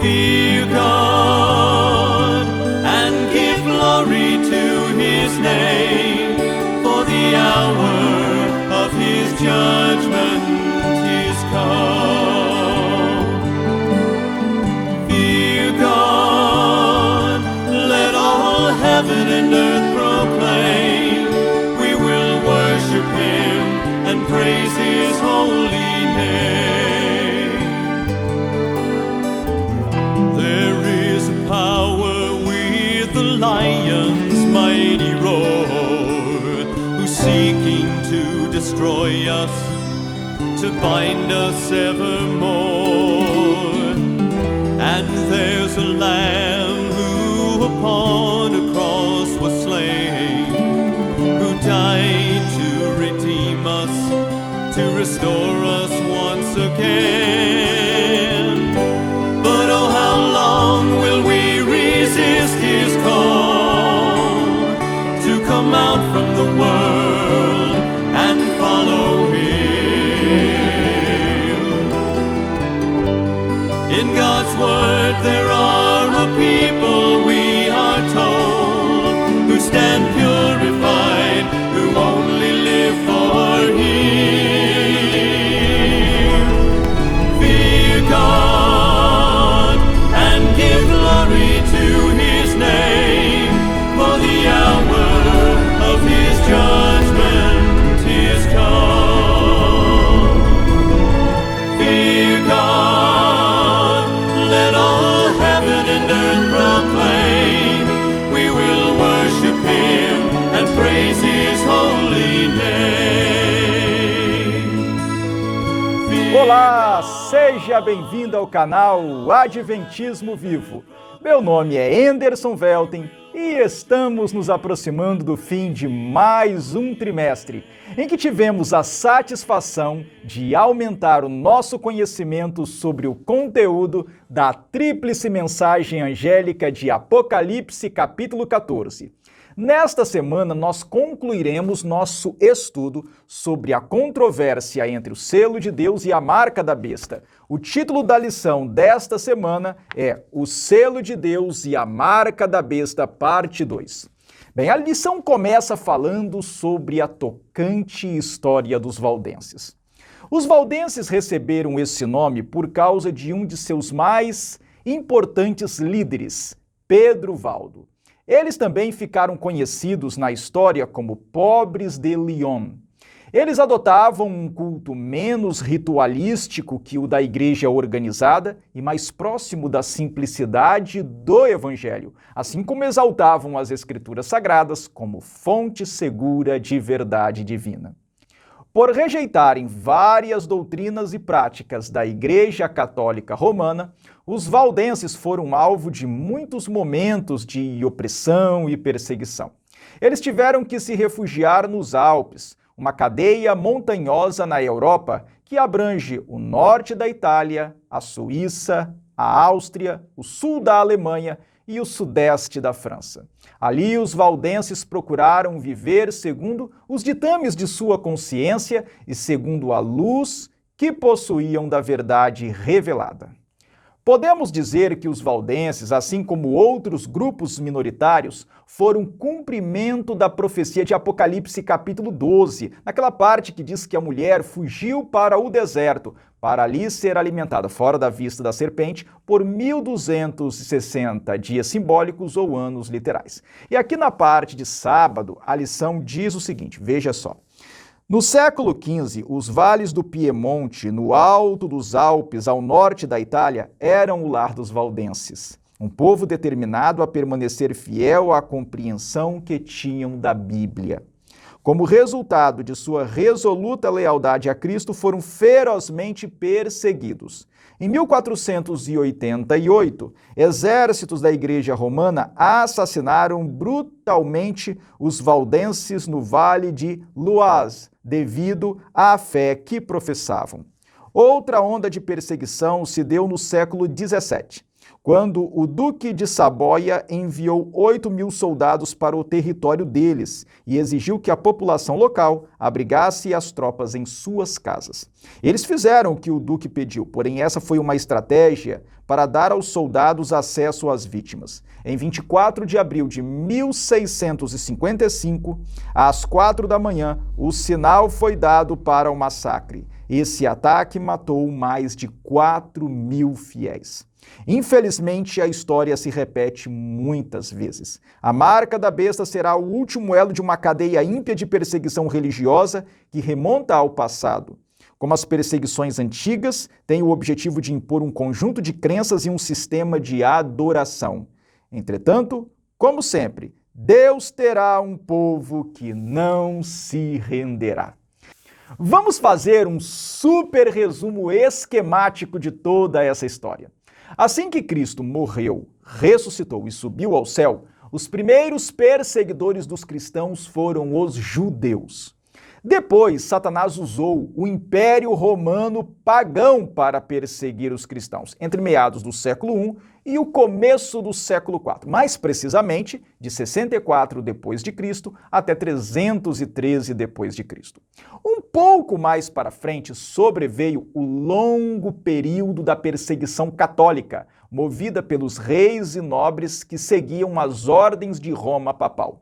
Fear God and give glory to His name, for the hour of His judgment is come. Fear God, let all heaven and earth proclaim, we will worship Him and praise His holy name. There is a power with the lion's mighty roar, who's seeking to destroy us, to bind us evermore. And there's a Lamb who upon a cross was slain, who died to redeem us, to restore us once again. But oh, how long will we resist His call to come out from the world and follow Him? In God's word there are a people, we are told, who stand purified, who only live for Him. Fear God and give glory to His name, for the hour of His judgment is come. Fear God, let all heaven and earth proclaim, we will worship Him and praise His holy name. Olá, seja bem-vindo ao canal Adventismo Vivo. Meu nome é Anderson Velten e estamos nos aproximando do fim de mais um trimestre, em que tivemos a satisfação de aumentar o nosso conhecimento sobre o conteúdo da tríplice mensagem angélica de Apocalipse, capítulo 14. Nesta semana, nós concluiremos nosso estudo sobre a controvérsia entre o selo de Deus e a marca da besta. O título da lição desta semana é O Selo de Deus e a Marca da Besta, parte 2. Bem, a lição começa falando sobre a tocante história dos valdenses. Os valdenses receberam esse nome por causa de um de seus mais importantes líderes, Pedro Valdo. Eles também ficaram conhecidos na história como pobres de Lyon. Eles adotavam um culto menos ritualístico que o da igreja organizada e mais próximo da simplicidade do evangelho, assim como exaltavam as escrituras sagradas como fonte segura de verdade divina. Por rejeitarem várias doutrinas e práticas da Igreja Católica Romana, os valdenses foram alvo de muitos momentos de opressão e perseguição. Eles tiveram que se refugiar nos Alpes, uma cadeia montanhosa na Europa que abrange o norte da Itália, a Suíça, a Áustria, o sul da Alemanha e o sudeste da França. Ali os valdenses procuraram viver segundo os ditames de sua consciência e segundo a luz que possuíam da verdade revelada. Podemos dizer que os valdenses, assim como outros grupos minoritários, foram cumprimento da profecia de Apocalipse capítulo 12, naquela parte que diz que a mulher fugiu para o deserto, para ali ser alimentada fora da vista da serpente por 1260 dias simbólicos ou anos literais. E aqui na parte de sábado, a lição diz o seguinte, veja só. No século XV, os vales do Piemonte, no alto dos Alpes, ao norte da Itália, eram o lar dos valdenses, um povo determinado a permanecer fiel à compreensão que tinham da Bíblia. Como resultado de sua resoluta lealdade a Cristo, foram ferozmente perseguidos. Em 1488, exércitos da Igreja Romana assassinaram brutalmente os valdenses no Vale de Loise, devido à fé que professavam. Outra onda de perseguição se deu no século XVII, quando o Duque de Saboia enviou 8.000 soldados para o território deles e exigiu que a população local abrigasse as tropas em suas casas. Eles fizeram o que o Duque pediu, porém essa foi uma estratégia para dar aos soldados acesso às vítimas. Em 24 de abril de 1655, às 4 da manhã, o sinal foi dado para o massacre. Esse ataque matou mais de 4.000 fiéis. Infelizmente, a história se repete muitas vezes. A marca da besta será o último elo de uma cadeia ímpia de perseguição religiosa que remonta ao passado. Como as perseguições antigas, têm o objetivo de impor um conjunto de crenças e um sistema de adoração. Entretanto, como sempre, Deus terá um povo que não se renderá. Vamos fazer um super resumo esquemático de toda essa história. Assim que Cristo morreu, ressuscitou e subiu ao céu, os primeiros perseguidores dos cristãos foram os judeus. Depois, Satanás usou o Império Romano pagão para perseguir os cristãos, entre meados do século I e o começo do século IV, mais precisamente de 64 d.C. até 313 d.C. Um pouco mais para frente sobreveio o longo período da perseguição católica, movida pelos reis e nobres que seguiam as ordens de Roma papal.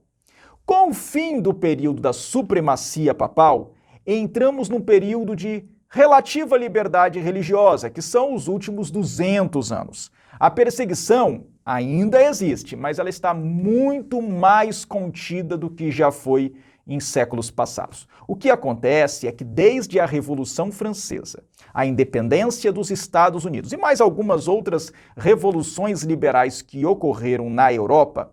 Com o fim do período da supremacia papal, entramos num período de relativa liberdade religiosa, que são os últimos 200 anos. A perseguição ainda existe, mas ela está muito mais contida do que já foi em séculos passados. O que acontece é que desde a Revolução Francesa, a independência dos Estados Unidos e mais algumas outras revoluções liberais que ocorreram na Europa,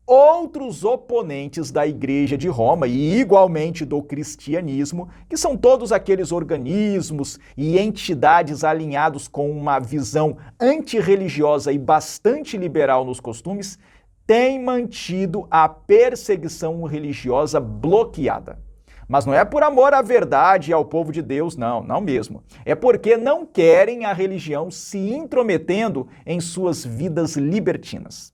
outros oponentes da Igreja de Roma e igualmente do cristianismo, que são todos aqueles organismos e entidades alinhados com uma visão antirreligiosa e bastante liberal nos costumes, têm mantido a perseguição religiosa bloqueada. Mas não é por amor à verdade e ao povo de Deus, não mesmo. É porque não querem a religião se intrometendo em suas vidas libertinas.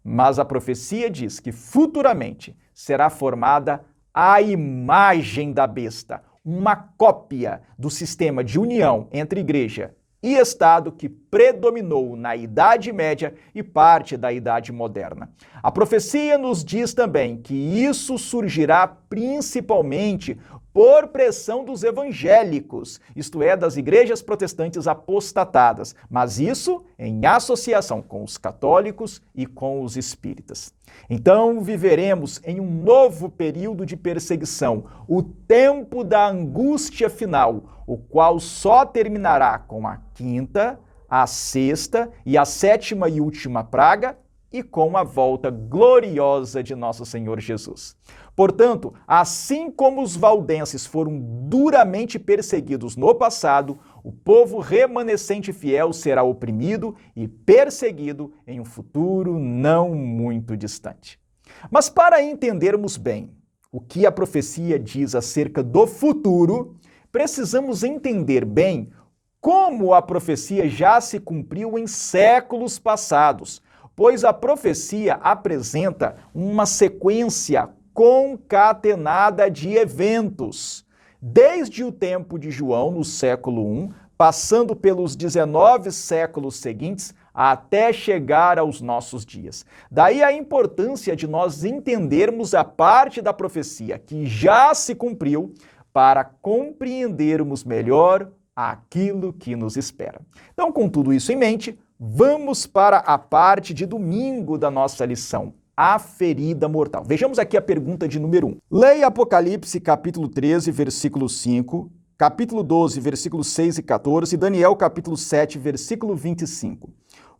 Mas a profecia diz que futuramente será formada a imagem da besta, uma cópia do sistema de união entre igreja e Estado que predominou na Idade Média e parte da Idade Moderna. A profecia nos diz também que isso surgirá principalmente por pressão dos evangélicos, isto é, das igrejas protestantes apostatadas, mas isso em associação com os católicos e com os espíritas. Então viveremos em um novo período de perseguição, o tempo da angústia final, o qual só terminará com a quinta, a sexta e a sétima e última praga, e com a volta gloriosa de nosso Senhor Jesus. Portanto, assim como os valdenses foram duramente perseguidos no passado, o povo remanescente fiel será oprimido e perseguido em um futuro não muito distante. Mas para entendermos bem o que a profecia diz acerca do futuro, precisamos entender bem como a profecia já se cumpriu em séculos passados, pois a profecia apresenta uma sequência concatenada de eventos, desde o tempo de João, no século I, passando pelos 19 séculos seguintes, até chegar aos nossos dias. Daí a importância de nós entendermos a parte da profecia que já se cumpriu para compreendermos melhor aquilo que nos espera. Então, com tudo isso em mente, vamos para a parte de domingo da nossa lição, a ferida mortal. Vejamos aqui a pergunta de número 1. Leia Apocalipse capítulo 13, versículo 5, capítulo 12, versículos 6 e 14, e Daniel capítulo 7, versículo 25.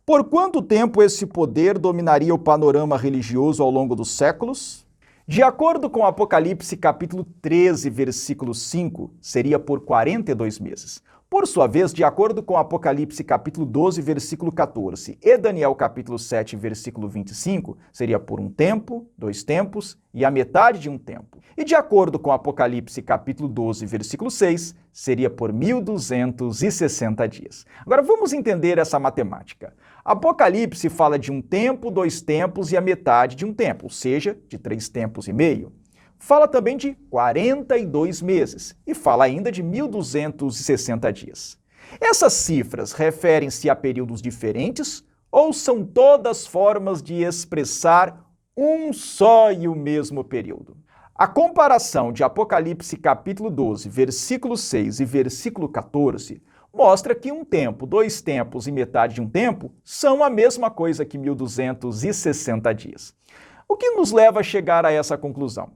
Por quanto tempo esse poder dominaria o panorama religioso ao longo dos séculos? De acordo com Apocalipse capítulo 13, versículo 5, seria por 42 meses. Por sua vez, de acordo com Apocalipse capítulo 12, versículo 14, e Daniel capítulo 7, versículo 25, seria por um tempo, 2 tempos e a metade de um tempo. E de acordo com Apocalipse capítulo 12, versículo 6, seria por 1260 dias. Agora vamos entender essa matemática. Apocalipse fala de um tempo, 2 tempos e a metade de um tempo, ou seja, de 3 tempos e meio. Fala também de 42 meses e fala ainda de 1260 dias. Essas cifras referem-se a períodos diferentes ou são todas formas de expressar um só e o mesmo período? A comparação de Apocalipse capítulo 12, versículo 6 e versículo 14 mostra que um tempo, 2 tempos e metade de um tempo são a mesma coisa que 1260 dias. O que nos leva a chegar a essa conclusão?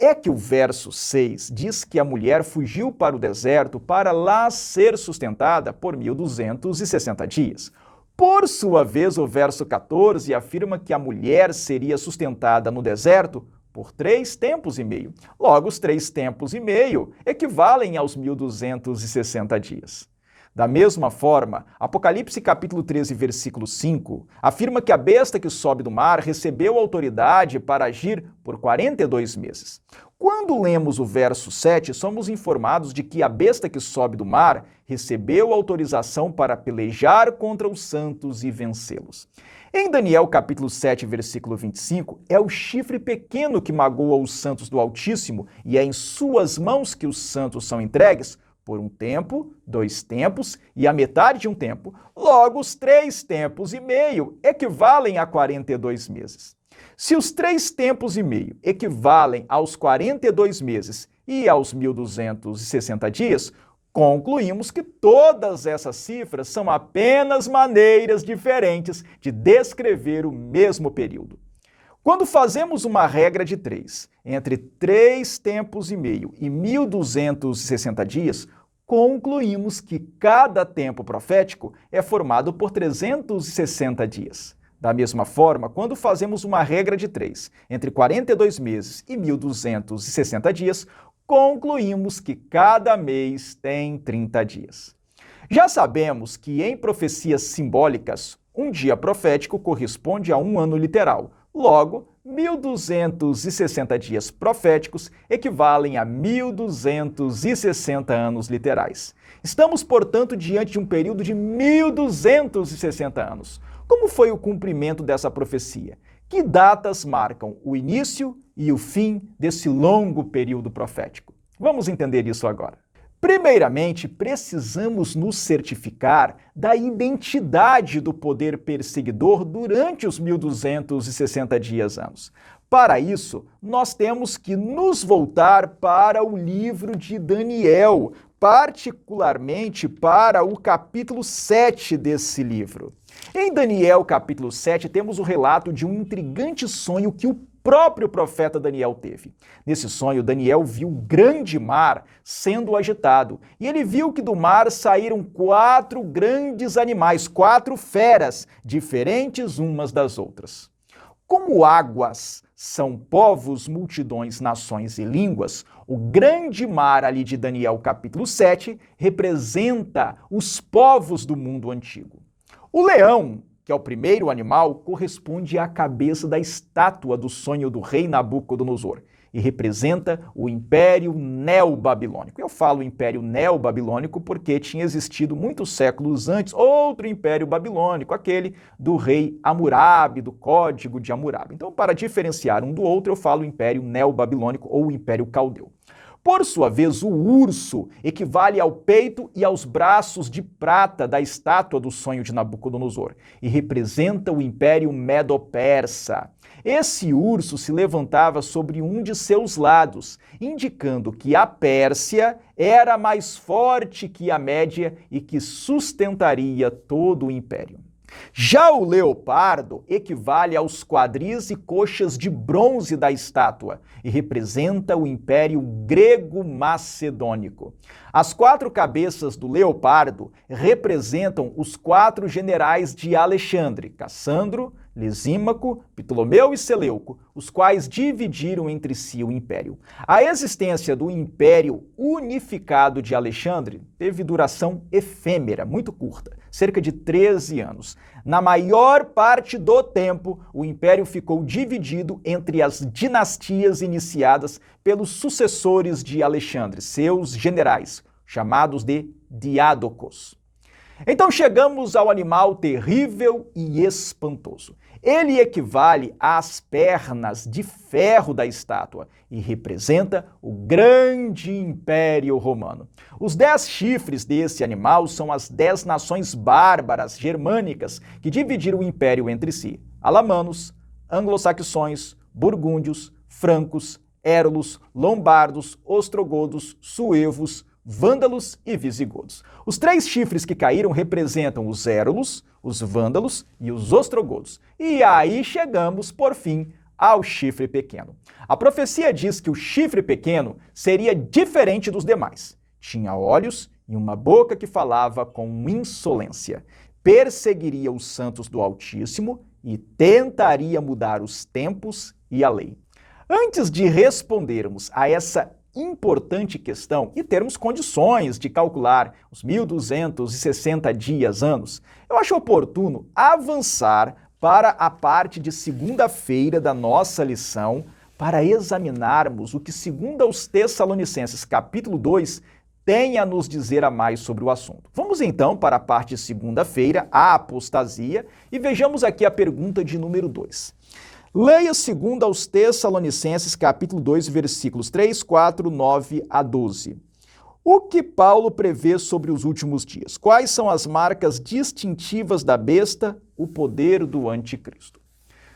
É que o verso 6 diz que a mulher fugiu para o deserto para lá ser sustentada por 1260 dias. Por sua vez, o verso 14 afirma que a mulher seria sustentada no deserto por 3 tempos e meio. Logo, os 3 tempos e meio equivalem aos 1260 dias. Da mesma forma, Apocalipse capítulo 13, versículo 5, afirma que a besta que sobe do mar recebeu autoridade para agir por 42 meses. Quando lemos o verso 7, somos informados de que a besta que sobe do mar recebeu autorização para pelejar contra os santos e vencê-los. Em Daniel capítulo 7, versículo 25, é o chifre pequeno que magoa os santos do Altíssimo e é em suas mãos que os santos são entregues por um tempo, 2 tempos e a metade de um tempo. Logo, os 3 tempos e meio equivalem a 42 meses. Se os 3 tempos e meio equivalem aos 42 meses e aos 1260 dias, concluímos que todas essas cifras são apenas maneiras diferentes de descrever o mesmo período. Quando fazemos uma regra de 3 entre 3 tempos e meio e 1260 dias, concluímos que cada tempo profético é formado por 360 dias. Da mesma forma, quando fazemos uma regra de 3 entre 42 meses e 1260 dias, concluímos que cada mês tem 30 dias. Já sabemos que em profecias simbólicas, um dia profético corresponde a um ano literal. Logo, 1260 dias proféticos equivalem a 1260 anos literais. Estamos, portanto, diante de um período de 1260 anos. Como foi o cumprimento dessa profecia? Que datas marcam o início e o fim desse longo período profético? Vamos entender isso agora. Primeiramente, precisamos nos certificar da identidade do poder perseguidor durante os 1260 anos. Para isso, nós temos que nos voltar para o livro de Daniel, particularmente para o capítulo 7 desse livro. Em Daniel, capítulo 7, temos o relato de um intrigante sonho que o próprio profeta Daniel teve. Nesse sonho, Daniel viu o grande mar sendo agitado, e ele viu que do mar saíram 4 grandes animais, 4 feras, diferentes umas das outras. Como águas são povos, multidões, nações e línguas, o grande mar ali de Daniel capítulo 7 representa os povos do mundo antigo. O leão, que é o primeiro animal, corresponde à cabeça da estátua do sonho do rei Nabucodonosor e representa o Império Neobabilônico. Eu falo Império Neobabilônico porque tinha existido muitos séculos antes outro Império Babilônico, aquele do rei Hammurabi, do Código de Hammurabi. Então, para diferenciar um do outro, eu falo Império Neobabilônico ou Império Caldeu. Por sua vez, o urso equivale ao peito e aos braços de prata da estátua do sonho de Nabucodonosor e representa o Império Medo-Persa. Esse urso se levantava sobre um de seus lados, indicando que a Pérsia era mais forte que a Média e que sustentaria todo o império. Já o leopardo equivale aos quadris e coxas de bronze da estátua e representa o Império Grego-Macedônico. As 4 cabeças do leopardo representam os 4 generais de Alexandre: Cassandro, Lisímaco, Ptolomeu e Seleuco, os quais dividiram entre si o império. A existência do Império Unificado de Alexandre teve duração efêmera, muito curta, cerca de 13 anos. Na maior parte do tempo, o império ficou dividido entre as dinastias iniciadas pelos sucessores de Alexandre, seus generais, chamados de diádocos. Então chegamos ao animal terrível e espantoso. Ele equivale às pernas de ferro da estátua e representa o grande Império Romano. Os 10 chifres desse animal são as 10 nações bárbaras germânicas que dividiram o império entre si: alamanos, anglo-saxões, burgúndios, francos, érulos, lombardos, ostrogodos, suevos, vândalos e visigodos. Os 3 chifres que caíram representam os érulos, os vândalos e os ostrogodos. E aí chegamos, por fim, ao chifre pequeno. A profecia diz que o chifre pequeno seria diferente dos demais. Tinha olhos e uma boca que falava com insolência. Perseguiria os santos do Altíssimo e tentaria mudar os tempos e a lei. Antes de respondermos a essa importante questão e termos condições de calcular os 1260 dias, anos, eu acho oportuno avançar para a parte de segunda-feira da nossa lição para examinarmos o que, segundo aos Tessalonicenses, capítulo 2, tem a nos dizer a mais sobre o assunto. Vamos então para a parte de segunda-feira, a apostasia, e vejamos aqui a pergunta de número 2. Leia segundo aos Tessalonicenses, capítulo 2, versículos 3, 4, 9 a 12. O que Paulo prevê sobre os últimos dias? Quais são as marcas distintivas da besta? O poder do anticristo.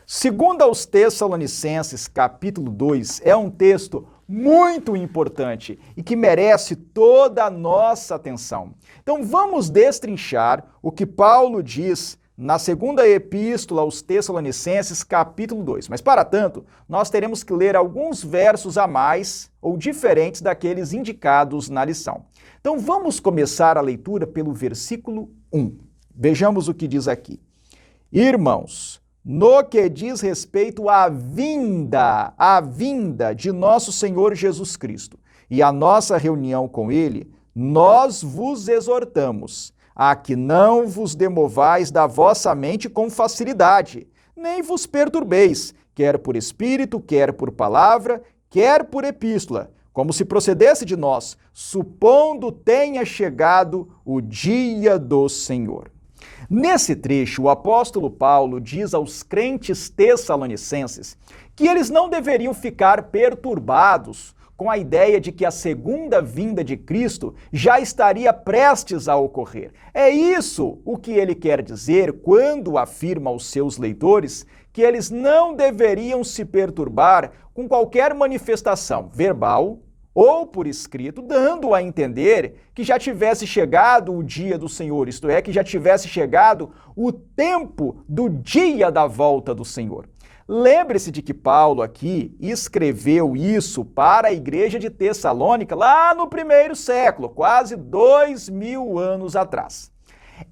Segundo aos Tessalonicenses, capítulo 2, é um texto muito importante e que merece toda a nossa atenção. Então vamos destrinchar o que Paulo diz na segunda epístola aos Tessalonicenses, capítulo 2. Mas, para tanto, nós teremos que ler alguns versos a mais ou diferentes daqueles indicados na lição. Então, vamos começar a leitura pelo versículo 1. Vejamos o que diz aqui. Irmãos, no que diz respeito à vinda de nosso Senhor Jesus Cristo e à nossa reunião com Ele, nós vos exortamos a que não vos demovais da vossa mente com facilidade, nem vos perturbeis, quer por espírito, quer por palavra, quer por epístola, como se procedesse de nós, supondo tenha chegado o dia do Senhor. Nesse trecho, o apóstolo Paulo diz aos crentes tessalonicenses que eles não deveriam ficar perturbados com a ideia de que a segunda vinda de Cristo já estaria prestes a ocorrer. É isso o que ele quer dizer quando afirma aos seus leitores que eles não deveriam se perturbar com qualquer manifestação verbal ou por escrito, dando a entender que já tivesse chegado o dia do Senhor, isto é, que já tivesse chegado o tempo do dia da volta do Senhor. Lembre-se de que Paulo aqui escreveu isso para a igreja de Tessalônica lá no primeiro século, quase 2000 anos atrás.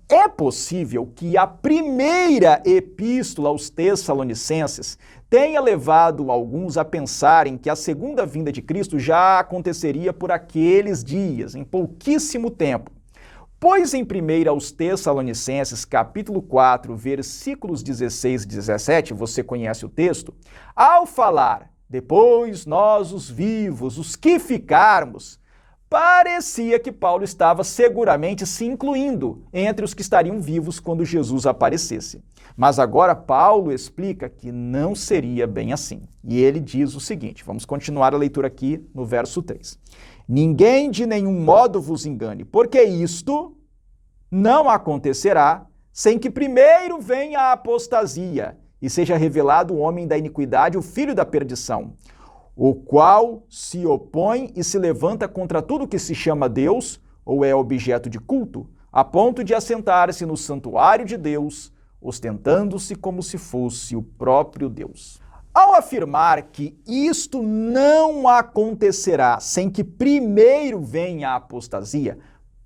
É possível que a primeira epístola aos Tessalonicenses tenha levado alguns a pensarem que a segunda vinda de Cristo já aconteceria por aqueles dias, em pouquíssimo tempo. Pois em 1 aos Tessalonicenses, capítulo 4, versículos 16 e 17, você conhece o texto, ao falar, depois nós os vivos, os que ficarmos, parecia que Paulo estava seguramente se incluindo entre os que estariam vivos quando Jesus aparecesse. Mas agora Paulo explica que não seria bem assim. E ele diz o seguinte, vamos continuar a leitura aqui no verso 3. Ninguém de nenhum modo vos engane, porque isto não acontecerá sem que primeiro venha a apostasia e seja revelado o homem da iniquidade, o filho da perdição, o qual se opõe e se levanta contra tudo que se chama Deus ou é objeto de culto, a ponto de assentar-se no santuário de Deus, ostentando-se como se fosse o próprio Deus. Ao afirmar que isto não acontecerá sem que primeiro venha a apostasia,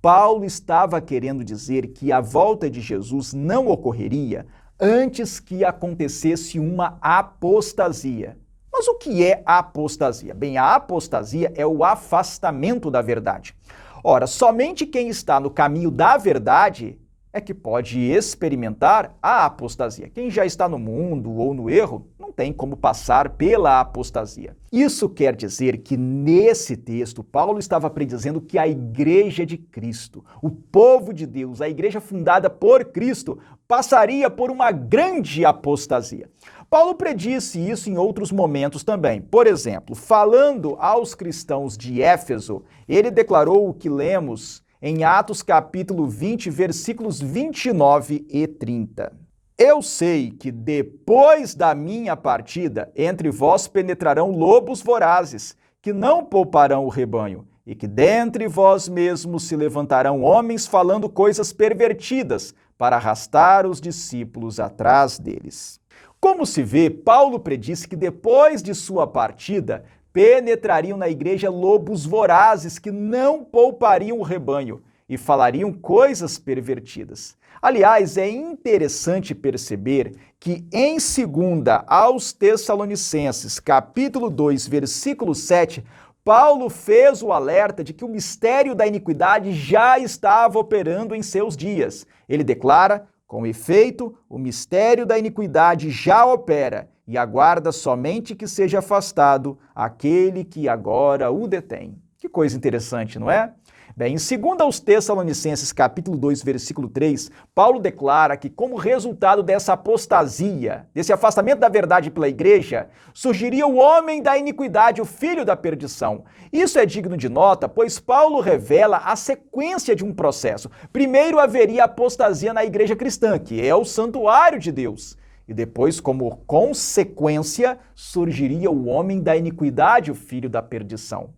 Paulo estava querendo dizer que a volta de Jesus não ocorreria antes que acontecesse uma apostasia. Mas o que é a apostasia? Bem, a apostasia é o afastamento da verdade. Ora, somente quem está no caminho da verdade é que pode experimentar a apostasia. Quem já está no mundo ou no erro não tem como passar pela apostasia. Isso quer dizer que nesse texto, Paulo estava predizendo que a igreja de Cristo, o povo de Deus, a igreja fundada por Cristo, passaria por uma grande apostasia. Paulo predisse isso em outros momentos também. Por exemplo, falando aos cristãos de Éfeso, ele declarou o que lemos em Atos capítulo 20, versículos 29 e 30. Eu sei que depois da minha partida, entre vós penetrarão lobos vorazes, que não pouparão o rebanho, e que dentre vós mesmos se levantarão homens falando coisas pervertidas, para arrastar os discípulos atrás deles. Como se vê, Paulo predisse que depois de sua partida, penetrariam na igreja lobos vorazes que não poupariam o rebanho e falariam coisas pervertidas. Aliás, é interessante perceber que em 2 aos Tessalonicenses, capítulo 2, versículo 7, Paulo fez o alerta de que o mistério da iniquidade já estava operando em seus dias. Ele declara: com efeito, o mistério da iniquidade já opera e aguarda somente que seja afastado aquele que agora o detém. Que coisa interessante, não é? Bem, em 2 aos Tessalonicenses, capítulo 2, versículo 3, Paulo declara que como resultado dessa apostasia, desse afastamento da verdade pela igreja, surgiria o homem da iniquidade, o filho da perdição. Isso é digno de nota, pois Paulo revela a sequência de um processo. Primeiro haveria apostasia na igreja cristã, que é o santuário de Deus. E depois, como consequência, surgiria o homem da iniquidade, o filho da perdição.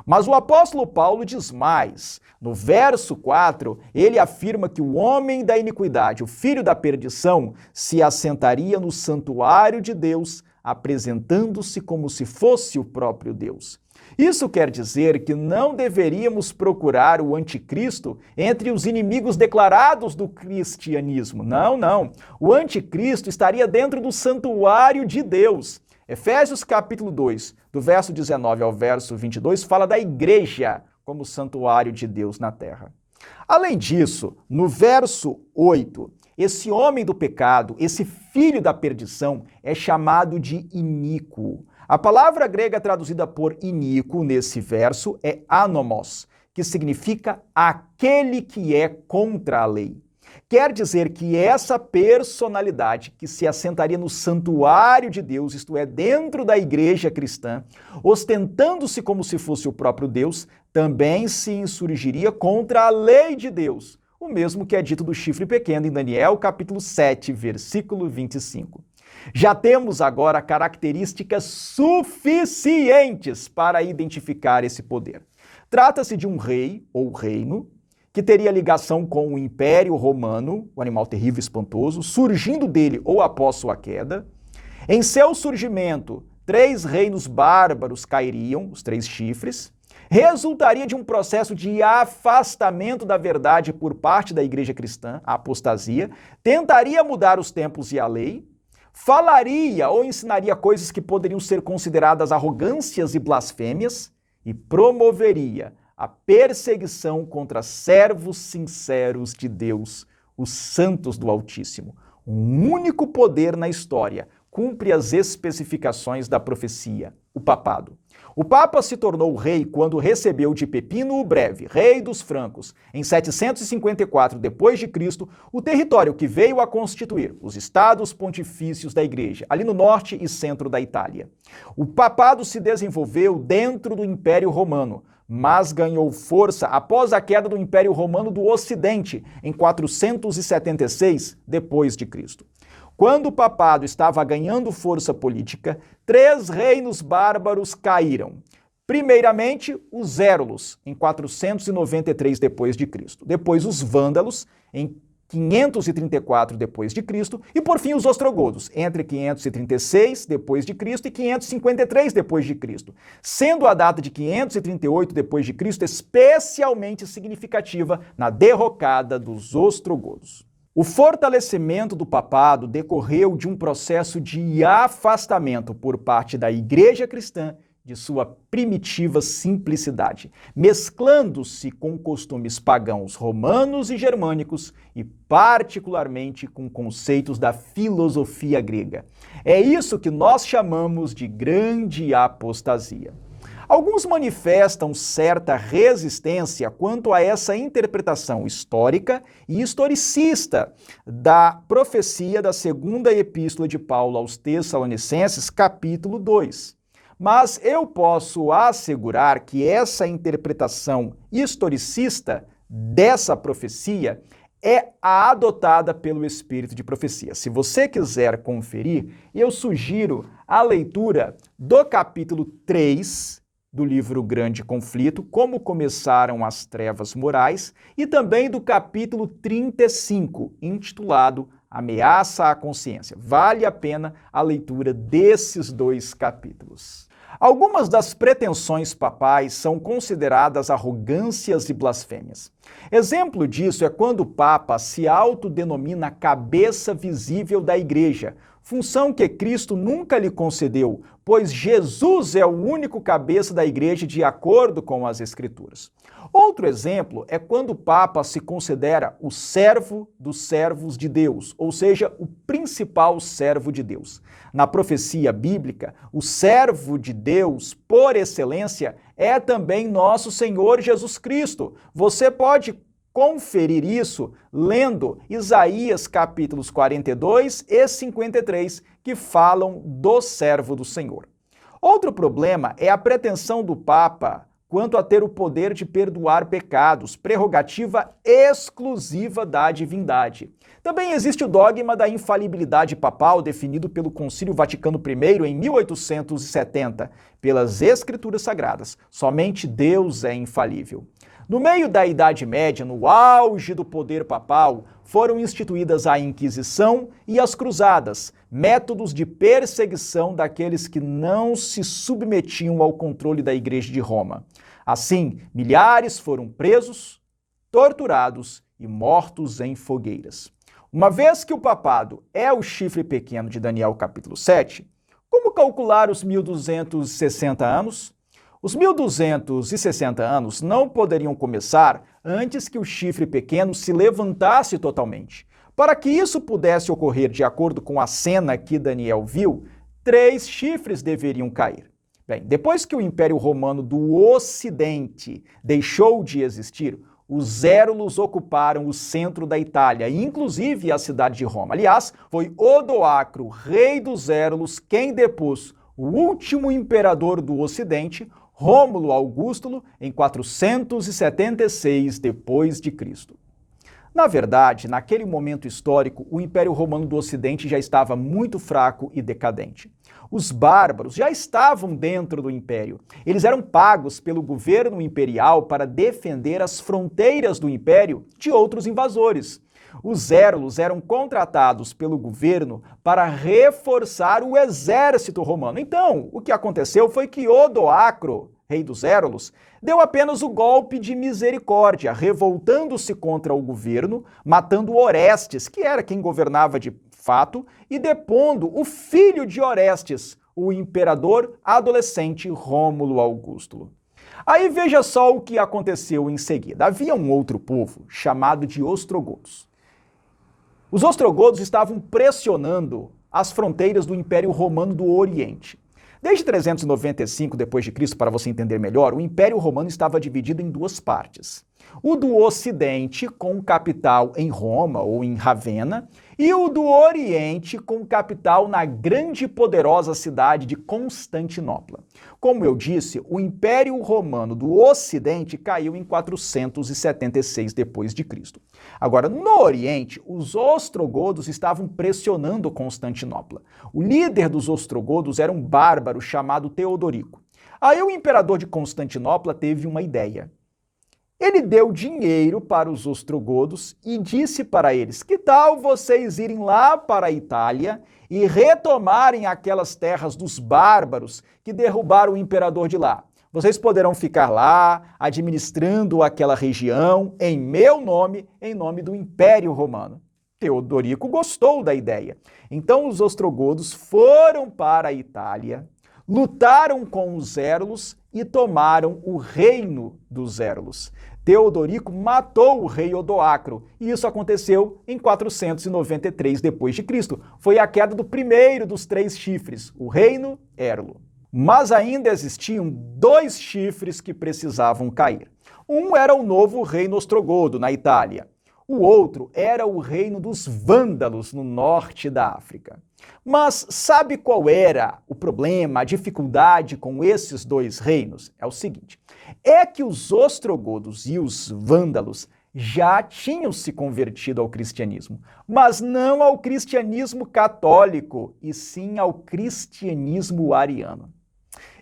Mas o apóstolo Paulo diz mais. No verso 4, ele afirma que o homem da iniquidade, o filho da perdição, se assentaria no santuário de Deus, apresentando-se como se fosse o próprio Deus. Isso quer dizer que não deveríamos procurar o anticristo entre os inimigos declarados do cristianismo. Não. O anticristo estaria dentro do santuário de Deus. Efésios capítulo 2, do verso 19 ao verso 22, fala da igreja como santuário de Deus na terra. Além disso, no verso 8, esse homem do pecado, esse filho da perdição, é chamado de iníquo. A palavra grega traduzida por iníquo nesse verso é anomos, que significa aquele que é contra a lei. Quer dizer que essa personalidade que se assentaria no santuário de Deus, isto é, dentro da igreja cristã, ostentando-se como se fosse o próprio Deus, também se insurgiria contra a lei de Deus, o mesmo que é dito do chifre pequeno em Daniel, capítulo 7, versículo 25. Já temos agora características suficientes para identificar esse poder. Trata-se de um rei ou reino que teria ligação com o Império Romano, o animal terrível e espantoso, surgindo dele ou após sua queda. Em seu surgimento, 3 reinos bárbaros cairiam, os 3 chifres. Resultaria de um processo de afastamento da verdade por parte da igreja cristã, a apostasia. Tentaria mudar os tempos e a lei. Falaria ou ensinaria coisas que poderiam ser consideradas arrogâncias e blasfêmias. E promoveria a perseguição contra servos sinceros de Deus, os santos do Altíssimo. Um único poder na história cumpre as especificações da profecia, o papado. O Papa se tornou rei quando recebeu de Pepino o Breve, rei dos francos, em 754 d.C., o território que veio a constituir os estados pontifícios da Igreja, ali no norte e centro da Itália. O papado se desenvolveu dentro do Império Romano, mas ganhou força após a queda do Império Romano do Ocidente, em 476 d.C. Quando o papado estava ganhando força política, 3 reinos bárbaros caíram. Primeiramente, os Érulos, em 493 d.C. Depois, os Vândalos, em 534 d.C. E, por fim, os ostrogodos, entre 536 d.C. e 553 d.C., sendo a data de 538 d.C. especialmente significativa na derrocada dos ostrogodos. O fortalecimento do papado decorreu de um processo de afastamento por parte da Igreja cristã de sua primitiva simplicidade, mesclando-se com costumes pagãos romanos e germânicos e particularmente com conceitos da filosofia grega. É isso que nós chamamos de grande apostasia. Alguns manifestam certa resistência quanto a essa interpretação histórica e historicista da profecia da segunda epístola de Paulo aos Tessalonicenses, capítulo 2. Mas eu posso assegurar que essa interpretação historicista dessa profecia é a adotada pelo Espírito de Profecia. Se você quiser conferir, eu sugiro a leitura do capítulo 3 do livro Grande Conflito, Como Começaram as Trevas Morais, e também do capítulo 35, intitulado Ameaça à Consciência. Vale a pena a leitura desses dois capítulos. Algumas das pretensões papais são consideradas arrogâncias e blasfêmias. Exemplo disso é quando o Papa se autodenomina cabeça visível da Igreja, função que Cristo nunca lhe concedeu, pois Jesus é o único cabeça da Igreja de acordo com as Escrituras. Outro exemplo é quando o Papa se considera o servo dos servos de Deus, ou seja, o principal servo de Deus. Na profecia bíblica, o servo de Deus, por excelência, é também nosso Senhor Jesus Cristo. Você pode conferir isso lendo Isaías capítulos 42 e 53, que falam do servo do Senhor. Outro problema é a pretensão do Papa quanto a ter o poder de perdoar pecados, prerrogativa exclusiva da divindade. Também existe o dogma da infalibilidade papal, definido pelo Concílio Vaticano I em 1870, pelas Escrituras Sagradas. Somente Deus é infalível. No meio da Idade Média, no auge do poder papal, foram instituídas a Inquisição e as Cruzadas, métodos de perseguição daqueles que não se submetiam ao controle da Igreja de Roma. Assim, milhares foram presos, torturados e mortos em fogueiras. Uma vez que o papado é o chifre pequeno de Daniel capítulo 7, como calcular os 1260 anos? Os 1260 anos não poderiam começar antes que o chifre pequeno se levantasse totalmente. Para que isso pudesse ocorrer de acordo com a cena que Daniel viu, 3 chifres deveriam cair. Bem, depois que o Império Romano do Ocidente deixou de existir, os Érulos ocuparam o centro da Itália, inclusive a cidade de Roma. Aliás, foi Odoacro, rei dos Érulos, quem depôs o último imperador do Ocidente, Rômulo Augusto, em 476 d.C. Na verdade, naquele momento histórico, o Império Romano do Ocidente já estava muito fraco e decadente. Os bárbaros já estavam dentro do império. Eles eram pagos pelo governo imperial para defender as fronteiras do império de outros invasores. Os Érulos eram contratados pelo governo para reforçar o exército romano. Então, o que aconteceu foi que Odoacro, rei dos Érulos, deu apenas o golpe de misericórdia, revoltando-se contra o governo, matando Orestes, que era quem governava de fato, e depondo o filho de Orestes, o imperador adolescente Rômulo Augusto. Aí veja só o que aconteceu em seguida. Havia um outro povo chamado de ostrogodos. Os ostrogodos estavam pressionando as fronteiras do Império Romano do Oriente. Desde 395 d.C., para você entender melhor, o Império Romano estava dividido em 2 partes. O do Ocidente, com capital em Roma ou em Ravenna, e o do Oriente, com capital na grande e poderosa cidade de Constantinopla. Como eu disse, o Império Romano do Ocidente caiu em 476 d.C. Agora, no Oriente, os ostrogodos estavam pressionando Constantinopla. O líder dos ostrogodos era um bárbaro chamado Teodorico. Aí o imperador de Constantinopla teve uma ideia. Ele deu dinheiro para os ostrogodos e disse para eles: que tal vocês irem lá para a Itália e retomarem aquelas terras dos bárbaros que derrubaram o imperador de lá? Vocês poderão ficar lá, administrando aquela região, em meu nome, em nome do Império Romano. Teodorico gostou da ideia. Então os ostrogodos foram para a Itália, lutaram com os Érulos e tomaram o reino dos Érulos. Teodorico matou o rei Odoacro, e isso aconteceu em 493 d.C. Foi a queda do primeiro dos 3 chifres, o reino Érulo. Mas ainda existiam 2 chifres que precisavam cair. Um era o novo reino ostrogodo, na Itália. O outro era o reino dos Vândalos, no norte da África. Mas sabe qual era o problema, a dificuldade com esses 2 reinos? É o seguinte, é que os ostrogodos e os vândalos já tinham se convertido ao cristianismo, mas não ao cristianismo católico, e sim ao cristianismo ariano.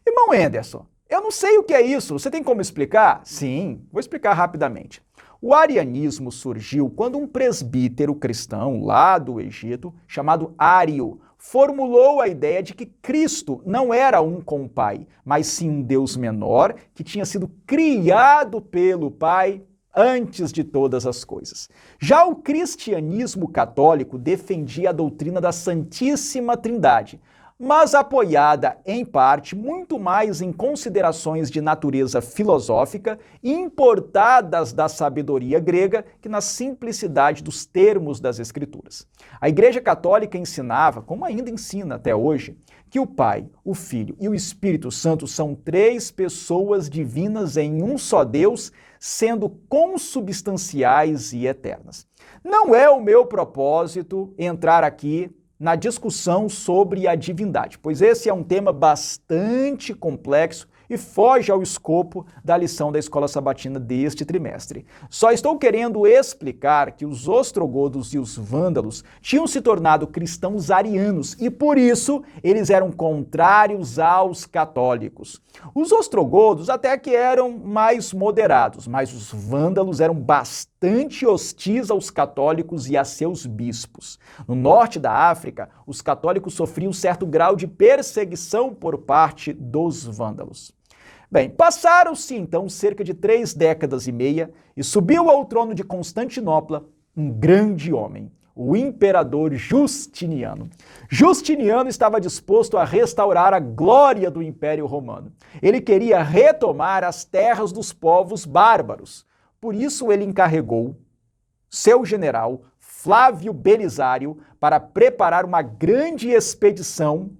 Irmão Enderson, eu não sei o que é isso, você tem como explicar? Sim, vou explicar rapidamente. O arianismo surgiu quando um presbítero cristão lá do Egito, chamado Ário, formulou a ideia de que Cristo não era um com o Pai, mas sim um Deus menor que tinha sido criado pelo Pai antes de todas as coisas. Já o cristianismo católico defendia a doutrina da Santíssima Trindade, mas apoiada, em parte, muito mais em considerações de natureza filosófica importadas da sabedoria grega que na simplicidade dos termos das Escrituras. A Igreja Católica ensinava, como ainda ensina até hoje, que o Pai, o Filho e o Espírito Santo são 3 pessoas divinas em um só Deus, sendo consubstanciais e eternas. Não é o meu propósito entrar aqui na discussão sobre a divindade, pois esse é um tema bastante complexo e foge ao escopo da lição da Escola Sabatina deste trimestre. Só estou querendo explicar que os ostrogodos e os vândalos tinham se tornado cristãos arianos e, por isso, eles eram contrários aos católicos. Os ostrogodos até que eram mais moderados, mas os vândalos eram bastante hostis aos católicos e a seus bispos. No norte da África, os católicos sofriam certo grau de perseguição por parte dos vândalos. Bem, passaram-se então cerca de 3 décadas e meia e subiu ao trono de Constantinopla um grande homem, o imperador Justiniano. Justiniano estava disposto a restaurar a glória do Império Romano. Ele queria retomar as terras dos povos bárbaros. Por isso ele encarregou seu general Flávio Belisário para preparar uma grande expedição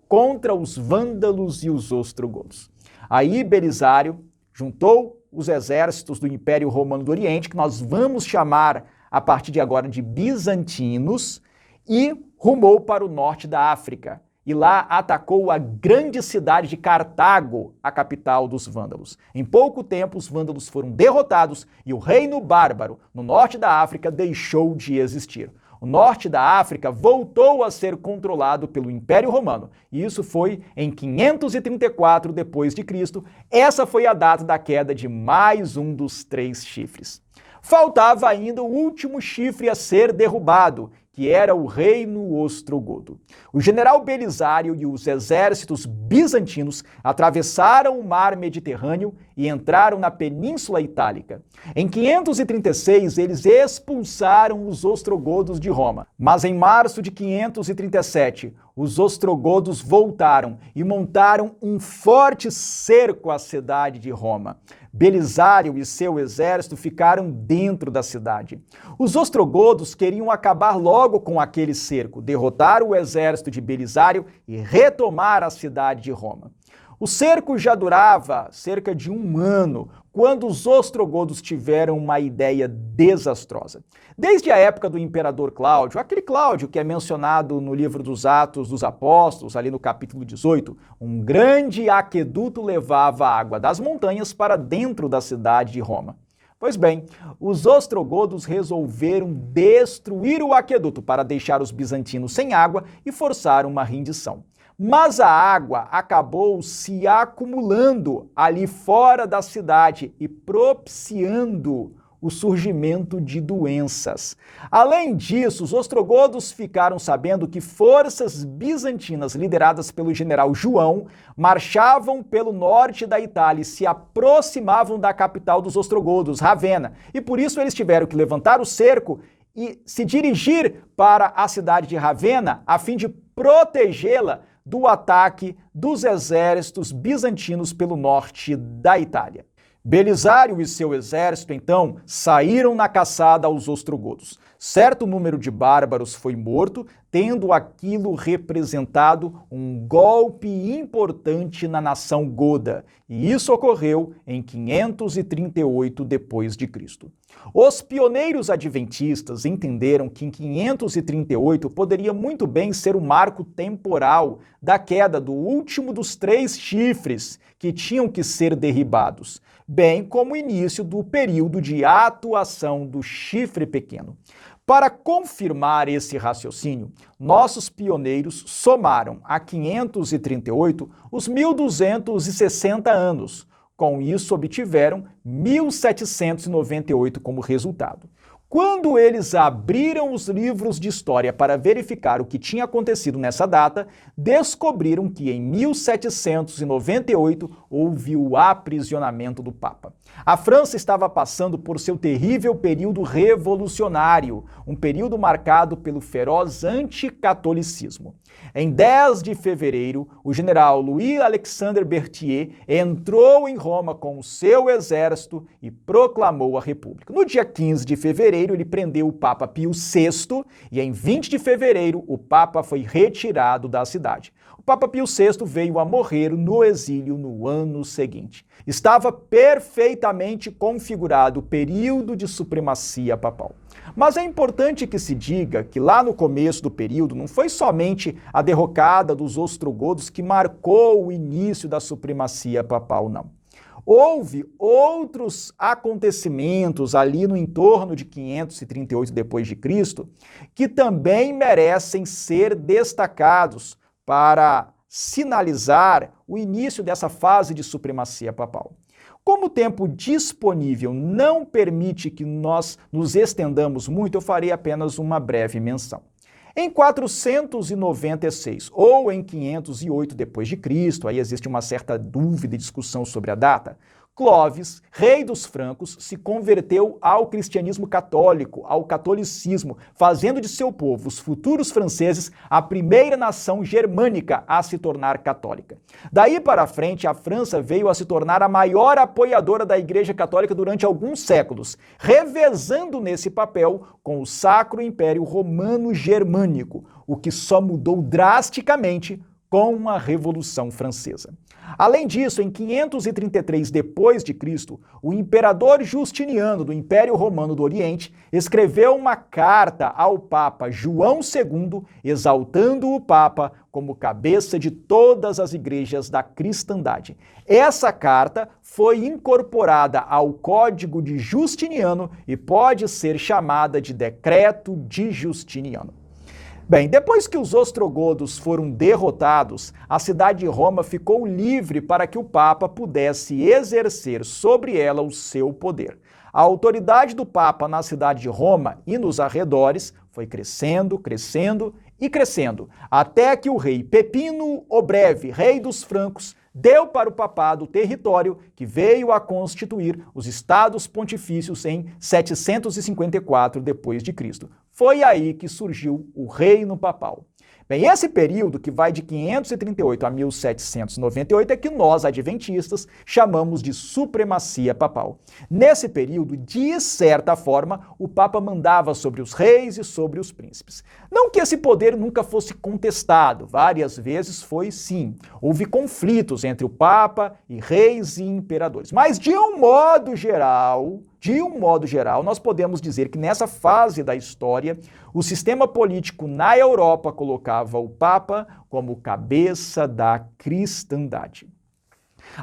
contra os vândalos e os ostrogodos. Aí Belisário juntou os exércitos do Império Romano do Oriente, que nós vamos chamar a partir de agora de bizantinos, e rumou para o norte da África. E lá atacou a grande cidade de Cartago, a capital dos vândalos. Em pouco tempo, os vândalos foram derrotados e o reino bárbaro no norte da África deixou de existir. O norte da África voltou a ser controlado pelo Império Romano, e isso foi em 534 d.C. Essa foi a data da queda de mais um dos 3 chifres. Faltava ainda o último chifre a ser derrubado, que era o reino ostrogodo. O general Belisário e os exércitos bizantinos atravessaram o mar Mediterrâneo e entraram na Península Itálica. Em 536, eles expulsaram os ostrogodos de Roma. Mas em março de 537, os ostrogodos voltaram e montaram um forte cerco à cidade de Roma. Belisário e seu exército ficaram dentro da cidade. Os ostrogodos queriam acabar logo com aquele cerco, derrotar o exército de Belisário e retomar a cidade de Roma. O cerco já durava cerca de 1 ano, quando os ostrogodos tiveram uma ideia desastrosa. Desde a época do imperador Cláudio, aquele Cláudio que é mencionado no livro dos Atos dos Apóstolos, ali no capítulo 18, um grande aqueduto levava a água das montanhas para dentro da cidade de Roma. Pois bem, os ostrogodos resolveram destruir o aqueduto para deixar os bizantinos sem água e forçar uma rendição. Mas a água acabou se acumulando ali fora da cidade e propiciando o surgimento de doenças. Além disso, os ostrogodos ficaram sabendo que forças bizantinas lideradas pelo general João marchavam pelo norte da Itália e se aproximavam da capital dos ostrogodos, Ravenna, e por isso eles tiveram que levantar o cerco e se dirigir para a cidade de Ravenna a fim de protegê-la do ataque dos exércitos bizantinos pelo norte da Itália. Belisário e seu exército, então, saíram na caçada aos ostrogodos. Certo número de bárbaros foi morto, tendo aquilo representado um golpe importante na nação goda, e isso ocorreu em 538 d.C. Os pioneiros adventistas entenderam que em 538 poderia muito bem ser o marco temporal da queda do último dos 3 chifres que tinham que ser derribados, bem como o início do período de atuação do chifre pequeno. Para confirmar esse raciocínio, nossos pioneiros somaram a 538 os 1260 anos. Com isso, obtiveram 1798 como resultado. Quando eles abriram os livros de história para verificar o que tinha acontecido nessa data, descobriram que em 1798 houve o aprisionamento do Papa. A França estava passando por seu terrível período revolucionário, um período marcado pelo feroz anticatolicismo. Em 10 de fevereiro, o general Louis-Alexandre Berthier entrou em Roma com o seu exército e proclamou a República. No dia 15 de fevereiro, ele prendeu o Papa Pio VI e em 20 de fevereiro o Papa foi retirado da cidade. O Papa Pio VI veio a morrer no exílio no ano seguinte. Estava perfeitamente configurado o período de supremacia papal. Mas é importante que se diga que lá no começo do período não foi somente a derrocada dos ostrogodos que marcou o início da supremacia papal, não. Houve outros acontecimentos ali no entorno de 538 d.C. que também merecem ser destacados para sinalizar o início dessa fase de supremacia papal. Como o tempo disponível não permite que nós nos estendamos muito, eu farei apenas uma breve menção. Em 496 ou em 508 d.C., aí existe uma certa dúvida e discussão sobre a data, Clovis, rei dos francos, se converteu ao cristianismo católico, ao catolicismo, fazendo de seu povo, os futuros franceses, a primeira nação germânica a se tornar católica. Daí para frente, a França veio a se tornar a maior apoiadora da Igreja Católica durante alguns séculos, revezando nesse papel com o Sacro Império Romano Germânico, o que só mudou drasticamente com a Revolução Francesa. Além disso, em 533 d.C., o imperador Justiniano do Império Romano do Oriente escreveu uma carta ao Papa João II, exaltando o Papa como cabeça de todas as igrejas da cristandade. Essa carta foi incorporada ao Código de Justiniano e pode ser chamada de Decreto de Justiniano. Bem, depois que os ostrogodos foram derrotados, a cidade de Roma ficou livre para que o Papa pudesse exercer sobre ela o seu poder. A autoridade do Papa na cidade de Roma e nos arredores foi crescendo, crescendo e crescendo, até que o rei Pepino o Breve, rei dos francos, deu para o papado o território que veio a constituir os Estados Pontifícios em 754 d.C. Foi aí que surgiu o reino papal. Bem, esse período, que vai de 538 a 1798, é que nós, adventistas, chamamos de supremacia papal. Nesse período, de certa forma, o Papa mandava sobre os reis e sobre os príncipes. Não que esse poder nunca fosse contestado, várias vezes foi sim. Houve conflitos entre o Papa e reis e imperadores. Mas, de um modo geral, nós podemos dizer que nessa fase da história, o sistema político na Europa colocava o Papa como cabeça da cristandade.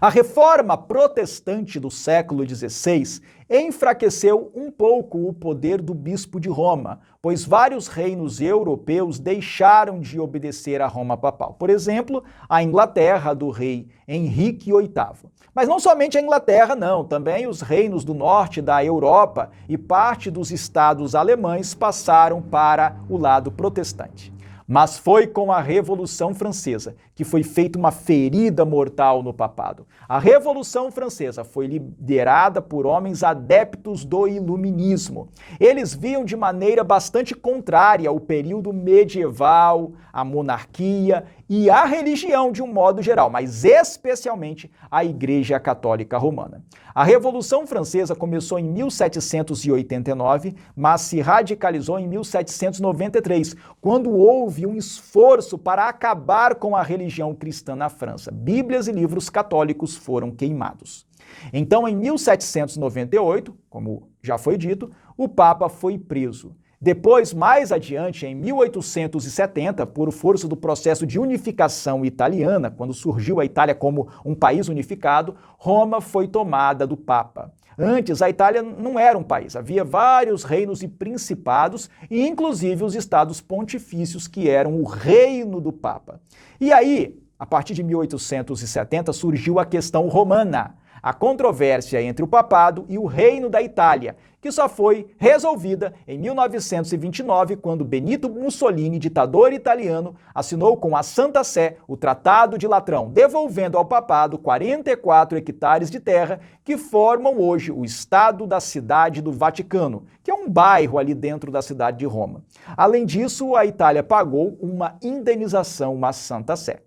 A reforma protestante do século XVI enfraqueceu um pouco o poder do bispo de Roma, pois vários reinos europeus deixaram de obedecer a Roma papal. Por exemplo, a Inglaterra do rei Henrique VIII. Mas não somente a Inglaterra, não, também os reinos do norte da Europa e parte dos estados alemães passaram para o lado protestante. Mas foi com a Revolução Francesa que foi feita uma ferida mortal no papado. A Revolução Francesa foi liderada por homens adeptos do iluminismo. Eles viam de maneira bastante contrária o período medieval, a monarquia e a religião de um modo geral, mas especialmente a Igreja Católica Romana. A Revolução Francesa começou em 1789, mas se radicalizou em 1793, quando houve um esforço para acabar com a religião cristã na França. Bíblias e livros católicos foram queimados. Então, em 1798, como já foi dito, o Papa foi preso. Depois, mais adiante, em 1870, por força do processo de unificação italiana, quando surgiu a Itália como um país unificado, Roma foi tomada do Papa. Antes, a Itália não era um país, havia vários reinos e principados, e inclusive os estados pontifícios, que eram o reino do Papa. E aí, a partir de 1870, surgiu a questão romana, a controvérsia entre o papado e o reino da Itália, que só foi resolvida em 1929, quando Benito Mussolini, ditador italiano, assinou com a Santa Sé o Tratado de Latrão, devolvendo ao papado 44 hectares de terra que formam hoje o Estado da Cidade do Vaticano, que é um bairro ali dentro da cidade de Roma. Além disso, a Itália pagou uma indenização à Santa Sé.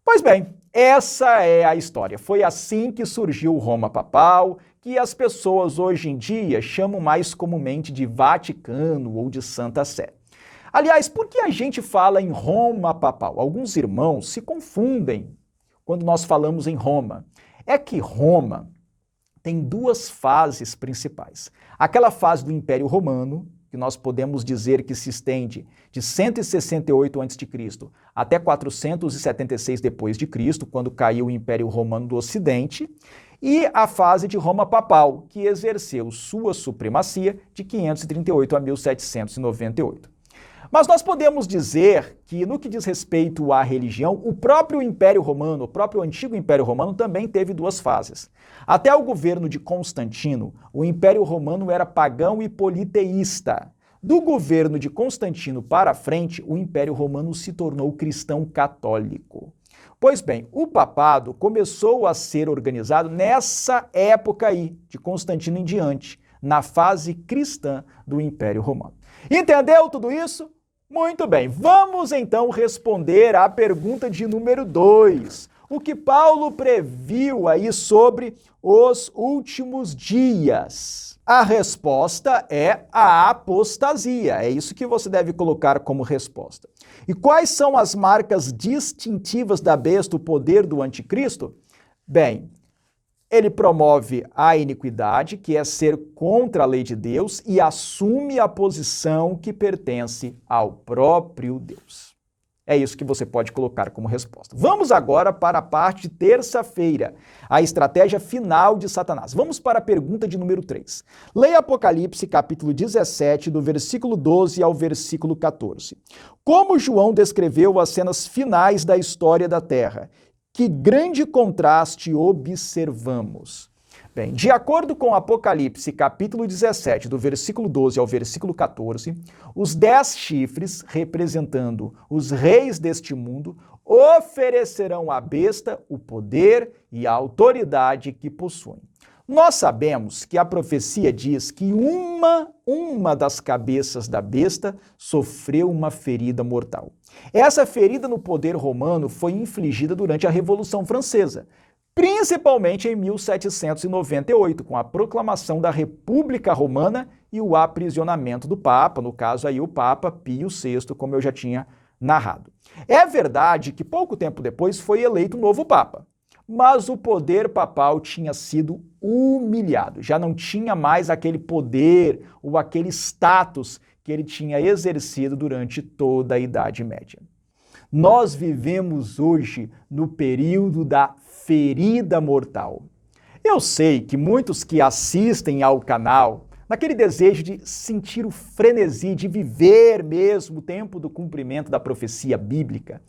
Pois bem, essa é a história. Foi assim que surgiu o Roma Papal, que as pessoas hoje em dia chamam mais comumente de Vaticano ou de Santa Sé. Aliás, por que a gente fala em Roma Papal? Alguns irmãos se confundem quando nós falamos em Roma. É que Roma tem duas fases principais. Aquela fase do Império Romano, que nós podemos dizer que se estende de 168 a.C. até 476 d.C., quando caiu o Império Romano do Ocidente, e a fase de Roma Papal, que exerceu sua supremacia de 538 a 1798. Mas nós podemos dizer que, no que diz respeito à religião, o próprio Império Romano, o próprio antigo Império Romano, também teve duas fases. Até o governo de Constantino, o Império Romano era pagão e politeísta. Do governo de Constantino para frente, o Império Romano se tornou cristão católico. Pois bem, o papado começou a ser organizado nessa época aí, de Constantino em diante, na fase cristã do Império Romano. Entendeu tudo isso? Muito bem, vamos então responder à pergunta de número 2. O que Paulo previu aí sobre os últimos dias? A resposta é a apostasia. É isso que você deve colocar como resposta. E quais são as marcas distintivas da besta, o poder do anticristo? Bem, ele promove a iniquidade, que é ser contra a lei de Deus, e assume a posição que pertence ao próprio Deus. É isso que você pode colocar como resposta. Vamos agora para a parte de terça-feira, a estratégia final de Satanás. Vamos para a pergunta de número 3. Leia Apocalipse, capítulo 17, do versículo 12 ao versículo 14. Como João descreveu as cenas finais da história da Terra? Que grande contraste observamos. Bem, de acordo com Apocalipse, capítulo 17, do versículo 12 ao versículo 14, os 10 chifres, representando os reis deste mundo, oferecerão à besta o poder e a autoridade que possuem. Nós sabemos que a profecia diz que uma das cabeças da besta sofreu uma ferida mortal. Essa ferida no poder romano foi infligida durante a Revolução Francesa, principalmente em 1798, com a proclamação da República Romana e o aprisionamento do Papa, no caso aí o Papa Pio VI, como eu já tinha narrado. É verdade que pouco tempo depois foi eleito um novo Papa, mas o poder papal tinha sido humilhado, já não tinha mais aquele poder ou aquele status que ele tinha exercido durante toda a Idade Média. Nós vivemos hoje no período da ferida mortal. Eu sei que muitos que assistem ao canal, naquele desejo de sentir o frenesi, de viver mesmo o tempo do cumprimento da profecia bíblica,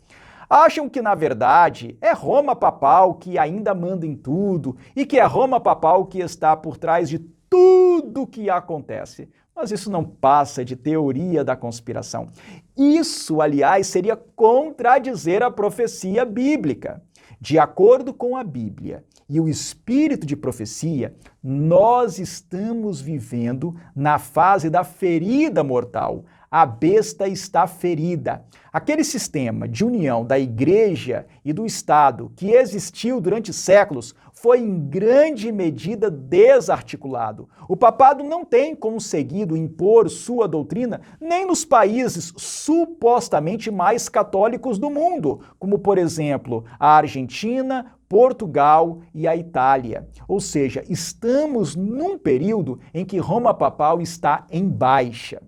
acham que, na verdade, é Roma Papal que ainda manda em tudo e que é Roma Papal que está por trás de tudo que acontece, Mas isso não passa de teoria da conspiração. Isso, aliás, seria contradizer a profecia bíblica. De acordo com a Bíblia e o espírito de profecia, nós estamos vivendo na fase da ferida mortal. A besta está ferida. Aquele sistema de união da igreja e do Estado que existiu durante séculos foi em grande medida desarticulado. O papado não tem conseguido impor sua doutrina nem nos países supostamente mais católicos do mundo, como por exemplo a Argentina, Portugal e a Itália. Ou seja, estamos num período em que Roma papal está em baixa.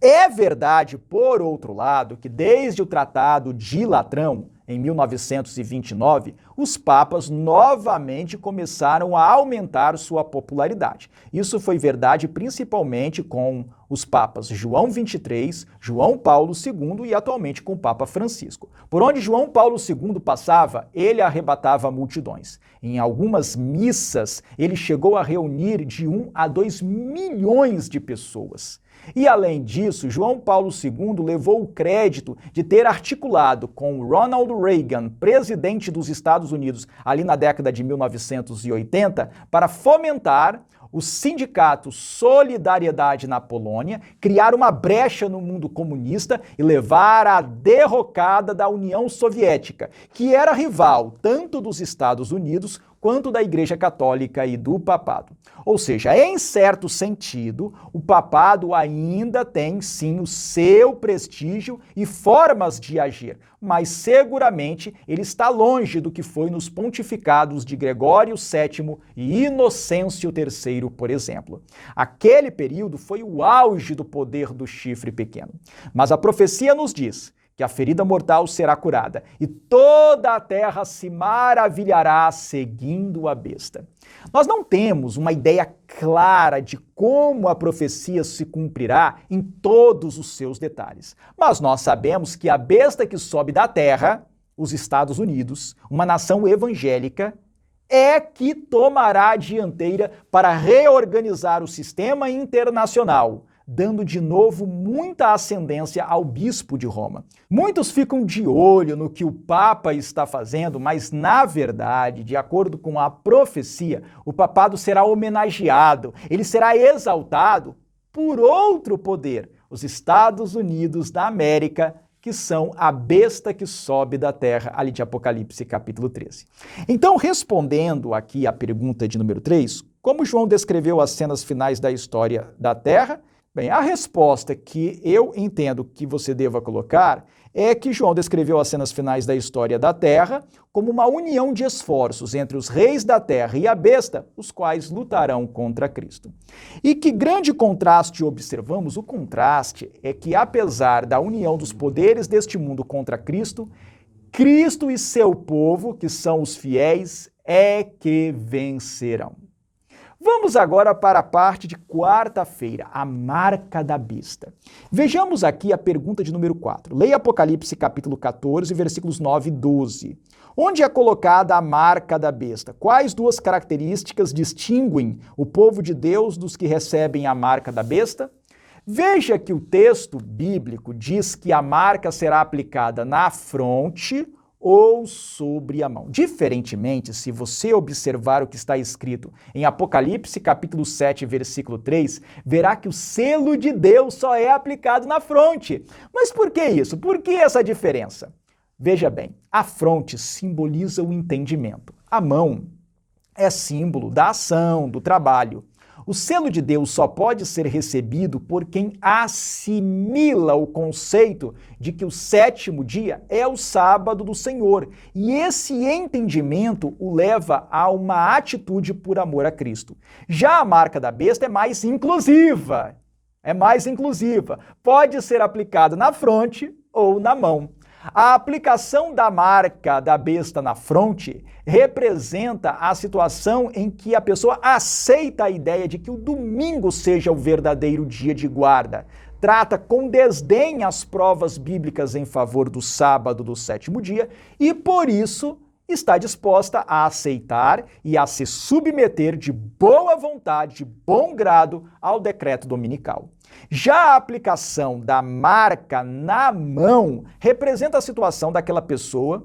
É verdade, por outro lado, que desde o Tratado de Latrão, em 1929, os papas novamente começaram a aumentar sua popularidade. Isso foi verdade principalmente com os papas João XXIII, João Paulo II e atualmente com o Papa Francisco. Por onde João Paulo II passava, ele arrebatava multidões. Em algumas missas, ele chegou a reunir de 1 a 2 milhões de pessoas. E além disso, João Paulo II levou o crédito de ter articulado com Ronald Reagan, presidente dos Estados Unidos, ali na década de 1980, para fomentar o sindicato Solidariedade na Polônia, criar uma brecha no mundo comunista e levar à derrocada da União Soviética, que era rival tanto dos Estados Unidos quanto da Igreja Católica e do Papado. Ou seja, em certo sentido, o Papado ainda tem sim o seu prestígio e formas de agir, mas seguramente ele está longe do que foi nos pontificados de Gregório VII e Inocêncio III, por exemplo. Aquele período foi o auge do poder do chifre pequeno. Mas a profecia nos diz que a ferida mortal será curada, e toda a terra se maravilhará seguindo a besta. Nós não temos uma ideia clara de como a profecia se cumprirá em todos os seus detalhes, mas nós sabemos que a besta que sobe da terra, os Estados Unidos, uma nação evangélica, é que tomará a dianteira para reorganizar o sistema internacional, dando de novo muita ascendência ao bispo de Roma. Muitos ficam de olho no que o Papa está fazendo, mas na verdade, de acordo com a profecia, o papado será homenageado, ele será exaltado por outro poder, os Estados Unidos da América, que são a besta que sobe da terra, ali de Apocalipse capítulo 13. Então, respondendo aqui à pergunta de número 3, como João descreveu as cenas finais da história da terra? Bem, a resposta que eu entendo que você deva colocar é que João descreveu as cenas finais da história da Terra como uma união de esforços entre os reis da Terra e a besta, os quais lutarão contra Cristo. E que grande contraste observamos? O contraste é que, apesar da união dos poderes deste mundo contra Cristo, Cristo e seu povo, que são os fiéis, é que vencerão. Vamos agora para a parte de quarta-feira, a marca da besta. Vejamos aqui a pergunta de número 4. Leia Apocalipse capítulo 14, versículos 9 e 12. Onde é colocada a marca da besta? Quais duas características distinguem o povo de Deus dos que recebem a marca da besta? Veja que o texto bíblico diz que a marca será aplicada na fronte ou sobre a mão. Diferentemente, se você observar o que está escrito em Apocalipse capítulo 7, versículo 3, verá que o selo de Deus só é aplicado na fronte. Mas por que isso? Por que essa diferença? Veja bem, a fronte simboliza o entendimento. A mão é símbolo da ação, do trabalho. O selo de Deus só pode ser recebido por quem assimila o conceito de que o sétimo dia é o sábado do Senhor. E esse entendimento o leva a uma atitude por amor a Cristo. Já a marca da besta é mais inclusiva. Pode ser aplicada na fronte ou na mão. A aplicação da marca da besta na fronte representa a situação em que a pessoa aceita a ideia de que o domingo seja o verdadeiro dia de guarda. Trata com desdém as provas bíblicas em favor do sábado do sétimo dia e, por isso, está disposta a aceitar e a se submeter de boa vontade, de bom grado, ao decreto dominical. Já a aplicação da marca na mão representa a situação daquela pessoa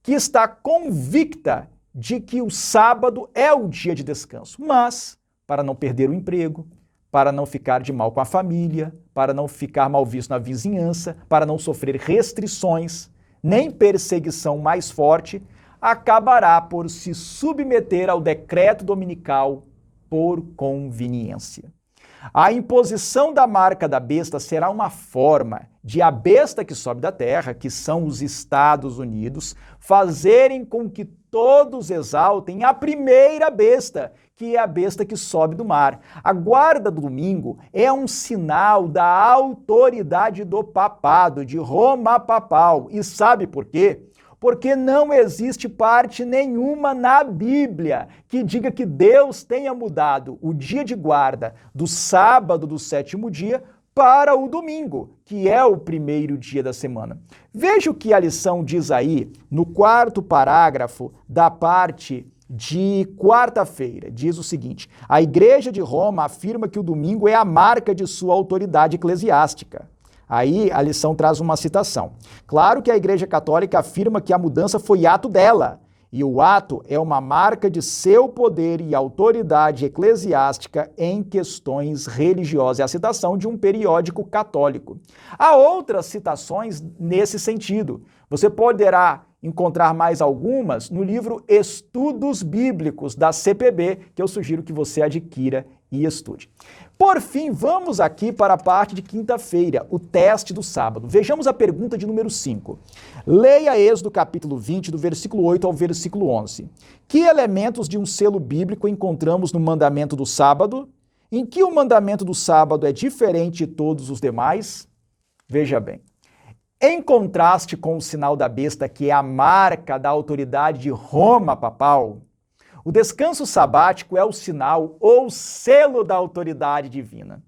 que está convicta de que o sábado é o dia de descanso, mas para não perder o emprego, para não ficar de mal com a família, para não ficar mal visto na vizinhança, para não sofrer restrições, nem perseguição mais forte, acabará por se submeter ao decreto dominical por conveniência. A imposição da marca da besta será uma forma de a besta que sobe da terra, que são os Estados Unidos, fazerem com que todos exaltem a primeira besta, que é a besta que sobe do mar. A guarda do domingo é um sinal da autoridade do papado, de Roma papal. E sabe por quê? Porque não existe parte nenhuma na Bíblia que diga que Deus tenha mudado o dia de guarda do sábado do sétimo dia para o domingo, que é o primeiro dia da semana. Veja o que a lição diz aí no quarto parágrafo da parte de quarta-feira. Diz o seguinte: a Igreja de Roma afirma que o domingo é a marca de sua autoridade eclesiástica. Aí a lição traz uma citação. Claro que a Igreja Católica afirma que a mudança foi ato dela, e o ato é uma marca de seu poder e autoridade eclesiástica em questões religiosas. É a citação de um periódico católico. Há outras citações nesse sentido. Você poderá encontrar mais algumas no livro Estudos Bíblicos da CPB, que eu sugiro que você adquira e estude. Por fim, vamos aqui para a parte de quinta-feira, o teste do sábado. Vejamos a pergunta de número 5. Leia Êxodo capítulo 20, do versículo 8 ao versículo 11. Que elementos de um selo bíblico encontramos no mandamento do sábado? Em que o mandamento do sábado é diferente de todos os demais? Veja bem. Em contraste com o sinal da besta, que é a marca da autoridade de Roma papal, o descanso sabático é o sinal ou selo da autoridade divina.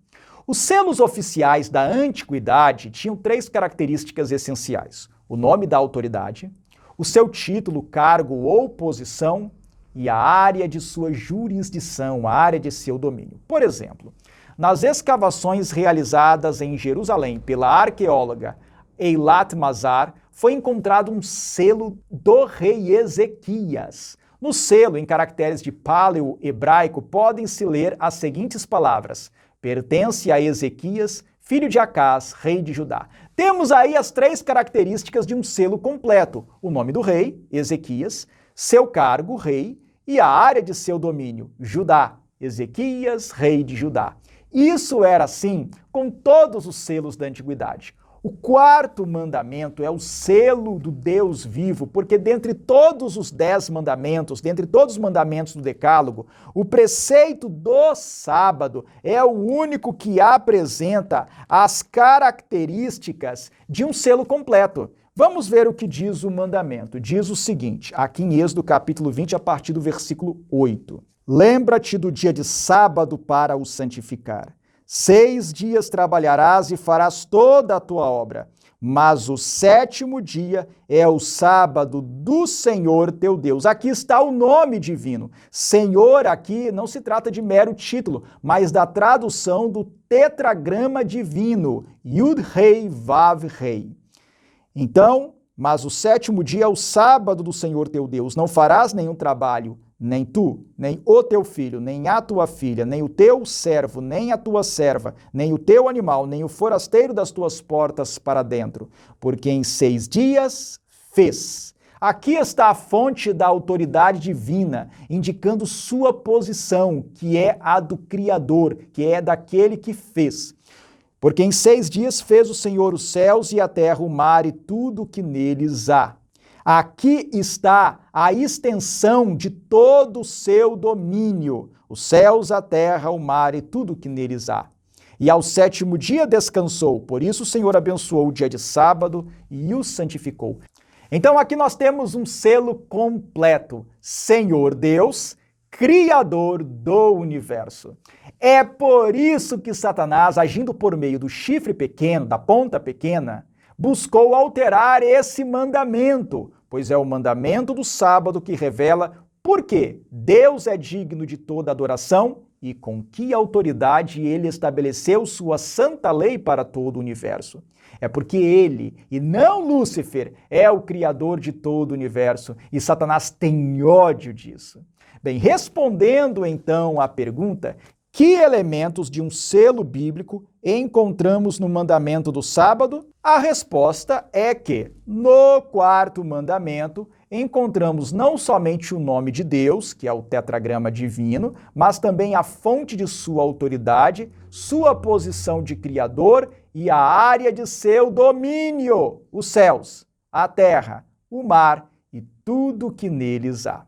Os selos oficiais da antiguidade tinham 3 características essenciais: o nome da autoridade, o seu título, cargo ou posição e a área de sua jurisdição, a área de seu domínio. Por exemplo, nas escavações realizadas em Jerusalém pela arqueóloga Eilat Mazar, foi encontrado um selo do rei Ezequias. No selo, em caracteres de paleo-hebraico, podem-se ler as seguintes palavras: pertence a Ezequias, filho de Acás, rei de Judá. Temos aí as 3 características de um selo completo: o nome do rei, Ezequias, seu cargo, rei, e a área de seu domínio, Judá, Ezequias, rei de Judá. Isso era assim com todos os selos da antiguidade. O quarto mandamento é o selo do Deus vivo, porque dentre todos os 10 mandamentos, dentre todos os mandamentos do Decálogo, o preceito do sábado é o único que apresenta as características de um selo completo. Vamos ver o que diz o mandamento. Diz o seguinte, aqui em Êxodo capítulo 20, a partir do versículo 8. Lembra-te do dia de sábado para o santificar. 6 dias trabalharás e farás toda a tua obra, mas o 7º dia é o sábado do Senhor teu Deus. Aqui está o nome divino. Senhor aqui não se trata de mero título, mas da tradução do tetragrama divino, Yud-Rei, Vav-Rei. Então, mas o 7º dia é o sábado do Senhor teu Deus. Não farás nenhum trabalho, nem tu, nem o teu filho, nem a tua filha, nem o teu servo, nem a tua serva, nem o teu animal, nem o forasteiro das tuas portas para dentro, porque em 6 dias fez. Aqui está a fonte da autoridade divina, indicando sua posição, que é a do Criador, que é daquele que fez. Porque em 6 dias fez o Senhor os céus e a terra, o mar e tudo o que neles há. Aqui está a extensão de todo o seu domínio, os céus, a terra, o mar e tudo o que neles há. E ao 7º dia descansou, por isso o Senhor abençoou o dia de sábado e o santificou. Então aqui nós temos um selo completo: Senhor Deus, Criador do universo. É por isso que Satanás, agindo por meio do chifre pequeno, da ponta pequena, buscou alterar esse mandamento, pois é o mandamento do sábado que revela por que Deus é digno de toda adoração e com que autoridade ele estabeleceu sua santa lei para todo o universo. É porque ele, e não Lúcifer, é o criador de todo o universo e Satanás tem ódio disso. Bem, respondendo então à pergunta, que elementos de um selo bíblico encontramos no mandamento do sábado? A resposta é que, no quarto mandamento, encontramos não somente o nome de Deus, que é o tetragrama divino, mas também a fonte de sua autoridade, sua posição de criador e a área de seu domínio, os céus, a terra, o mar e tudo que neles há.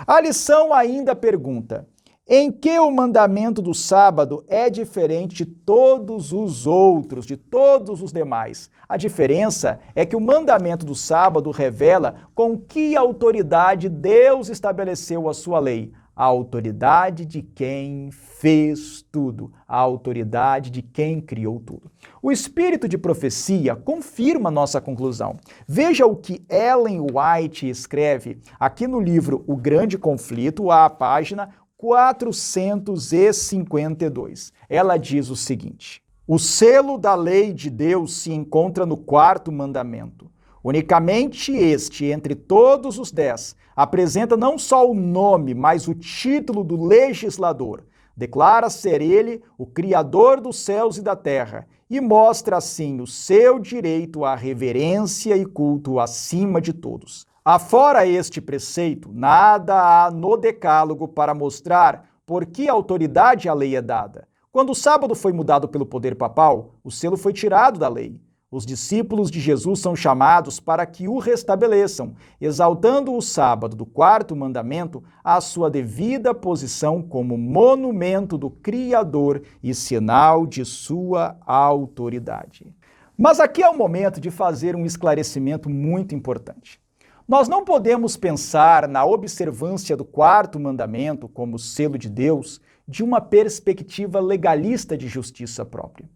A lição ainda pergunta: em que o mandamento do sábado é diferente de todos os outros, de todos os demais? A diferença é que o mandamento do sábado revela com que autoridade Deus estabeleceu a sua lei. A autoridade de quem fez tudo, a autoridade de quem criou tudo. O espírito de profecia confirma nossa conclusão. Veja o que Ellen White escreve aqui no livro O Grande Conflito, a página 452. Ela diz o seguinte: o selo da lei de Deus se encontra no quarto mandamento. Unicamente este, entre todos os 10, apresenta não só o nome, mas o título do legislador. Declara ser ele o Criador dos céus e da terra e mostra assim o seu direito à reverência e culto acima de todos. Afora este preceito, nada há no decálogo para mostrar por que autoridade a lei é dada. Quando o sábado foi mudado pelo poder papal, o selo foi tirado da lei. Os discípulos de Jesus são chamados para que o restabeleçam, exaltando o sábado do quarto mandamento à sua devida posição como monumento do Criador e sinal de sua autoridade. Mas aqui é o momento de fazer um esclarecimento muito importante. Nós não podemos pensar na observância do quarto mandamento como selo de Deus de uma perspectiva legalista de justiça própria.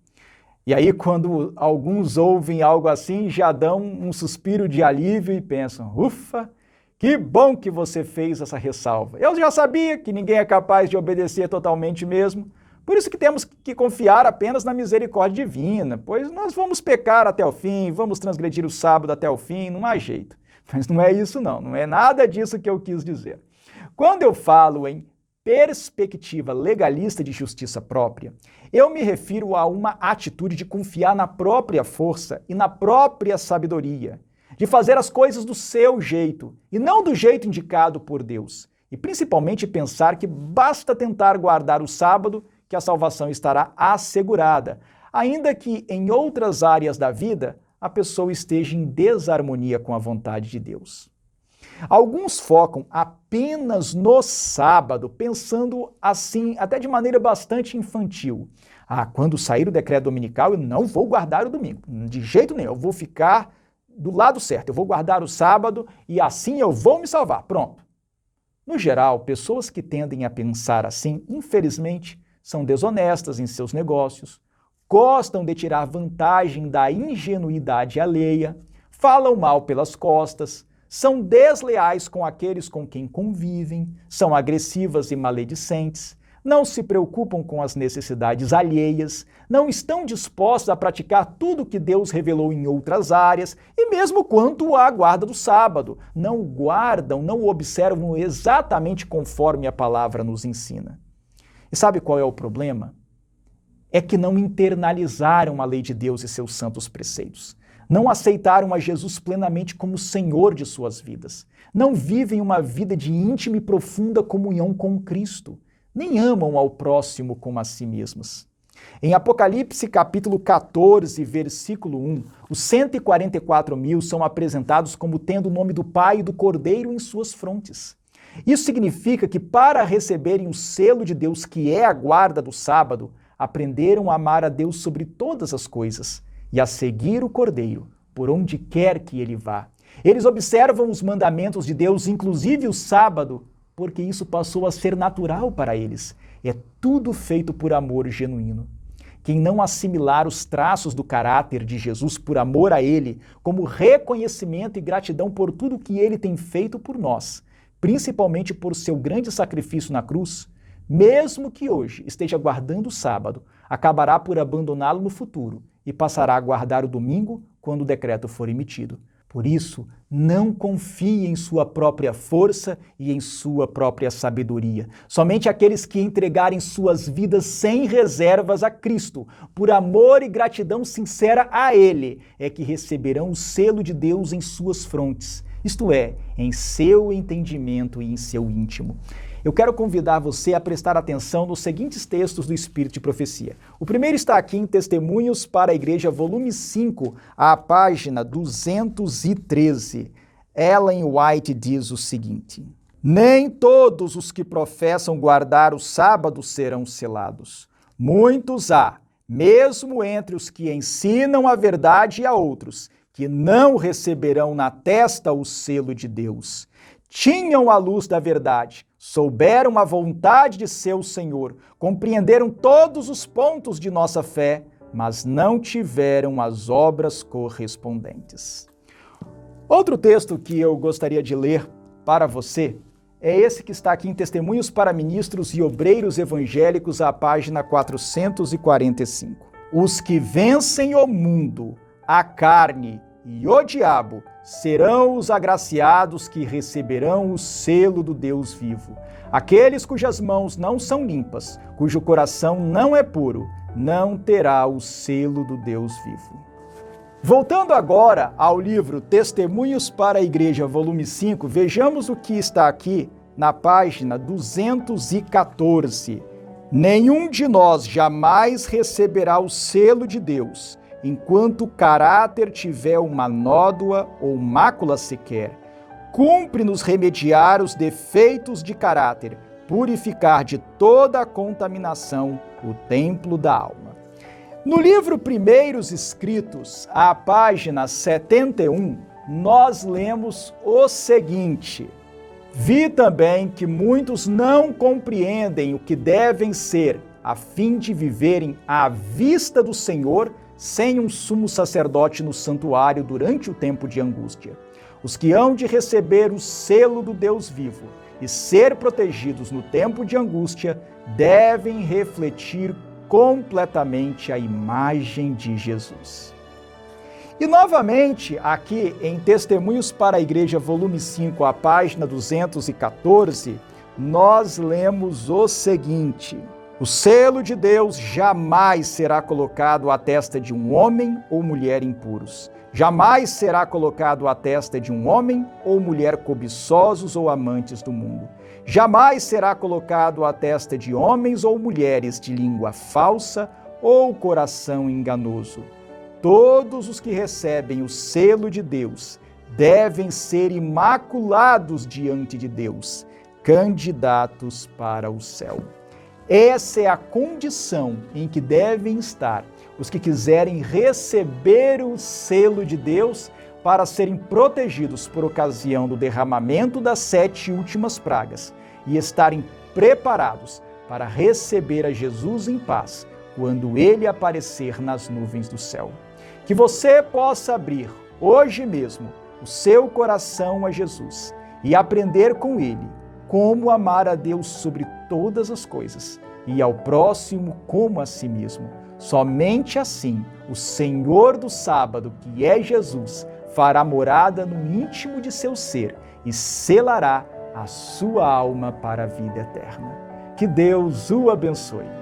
E aí, quando alguns ouvem algo assim, já dão um suspiro de alívio e pensam: ufa, que bom que você fez essa ressalva. Eu já sabia que ninguém é capaz de obedecer totalmente mesmo, por isso que temos que confiar apenas na misericórdia divina, pois nós vamos pecar até o fim, vamos transgredir o sábado até o fim, não há jeito. Mas não é isso não é nada disso que eu quis dizer. Quando eu falo em perspectiva legalista de justiça própria, eu me refiro a uma atitude de confiar na própria força e na própria sabedoria, de fazer as coisas do seu jeito e não do jeito indicado por Deus, e principalmente pensar que basta tentar guardar o sábado que a salvação estará assegurada, ainda que em outras áreas da vida a pessoa esteja em desarmonia com a vontade de Deus. Alguns focam apenas no sábado, pensando assim, até de maneira bastante infantil. Quando sair o decreto dominical, eu não vou guardar o domingo. De jeito nenhum, eu vou ficar do lado certo. Eu vou guardar o sábado e assim eu vou me salvar. Pronto. No geral, pessoas que tendem a pensar assim, infelizmente, são desonestas em seus negócios, gostam de tirar vantagem da ingenuidade alheia, falam mal pelas costas, são desleais com aqueles com quem convivem, são agressivas e maledicentes, não se preocupam com as necessidades alheias, não estão dispostos a praticar tudo que Deus revelou em outras áreas e mesmo quanto à guarda do sábado, não o guardam, não o observam exatamente conforme a palavra nos ensina. E sabe qual é o problema? É que não internalizaram a lei de Deus e seus santos preceitos. Não aceitaram a Jesus plenamente como Senhor de suas vidas. Não vivem uma vida de íntima e profunda comunhão com Cristo. Nem amam ao próximo como a si mesmos. Em Apocalipse capítulo 14, versículo 1, os 144.000 são apresentados como tendo o nome do Pai e do Cordeiro em suas frontes. Isso significa que para receberem o selo de Deus, que é a guarda do sábado, aprenderam a amar a Deus sobre todas as coisas e a seguir o Cordeiro por onde quer que ele vá. Eles observam os mandamentos de Deus, inclusive o sábado, porque isso passou a ser natural para eles. É tudo feito por amor genuíno. Quem não assimilar os traços do caráter de Jesus por amor a Ele, como reconhecimento e gratidão por tudo que Ele tem feito por nós, principalmente por seu grande sacrifício na cruz, mesmo que hoje esteja guardando o sábado, acabará por abandoná-lo no futuro e passará a guardar o domingo quando o decreto for emitido. Por isso, não confie em sua própria força e em sua própria sabedoria. Somente aqueles que entregarem suas vidas sem reservas a Cristo, por amor e gratidão sincera a Ele, é que receberão o selo de Deus em suas frontes, isto é, em seu entendimento e em seu íntimo. Eu quero convidar você a prestar atenção nos seguintes textos do Espírito de Profecia. O primeiro está aqui em Testemunhos para a Igreja, volume 5, a página 213. Ellen White diz o seguinte: nem todos os que professam guardar o sábado serão selados. Muitos há, mesmo entre os que ensinam a verdade a outros, que não receberão na testa o selo de Deus. Tinham a luz da verdade, souberam a vontade de seu Senhor, compreenderam todos os pontos de nossa fé, mas não tiveram as obras correspondentes. Outro texto que eu gostaria de ler para você é esse que está aqui em Testemunhos para Ministros e Obreiros Evangélicos, à página 445. Os que vencem o mundo, a carne e o diabo serão os agraciados que receberão o selo do Deus vivo. Aqueles cujas mãos não são limpas, cujo coração não é puro, não terá o selo do Deus vivo. Voltando agora ao livro Testemunhos para a Igreja, volume 5, vejamos o que está aqui na página 214. Nenhum de nós jamais receberá o selo de Deus, enquanto o caráter tiver uma nódoa ou mácula sequer. Cumpre-nos remediar os defeitos de caráter, purificar de toda a contaminação o templo da alma. No livro Primeiros Escritos, à página 71, nós lemos o seguinte: vi também que muitos não compreendem o que devem ser, a fim de viverem à vista do Senhor, sem um sumo sacerdote no santuário durante o tempo de angústia. Os que hão de receber o selo do Deus vivo e ser protegidos no tempo de angústia devem refletir completamente a imagem de Jesus. E novamente, aqui em Testemunhos para a Igreja, volume 5, a página 214, nós lemos o seguinte: o selo de Deus jamais será colocado à testa de um homem ou mulher impuros. Jamais será colocado à testa de um homem ou mulher cobiçosos ou amantes do mundo. Jamais será colocado à testa de homens ou mulheres de língua falsa ou coração enganoso. Todos os que recebem o selo de Deus devem ser imaculados diante de Deus, candidatos para o céu. Essa é a condição em que devem estar os que quiserem receber o selo de Deus para serem protegidos por ocasião do derramamento das 7 últimas pragas e estarem preparados para receber a Jesus em paz quando Ele aparecer nas nuvens do céu. Que você possa abrir hoje mesmo o seu coração a Jesus e aprender com Ele como amar a Deus sobre todas as coisas e ao próximo como a si mesmo. Somente assim o Senhor do sábado, que é Jesus, fará morada no íntimo de seu ser e selará a sua alma para a vida eterna. Que Deus o abençoe.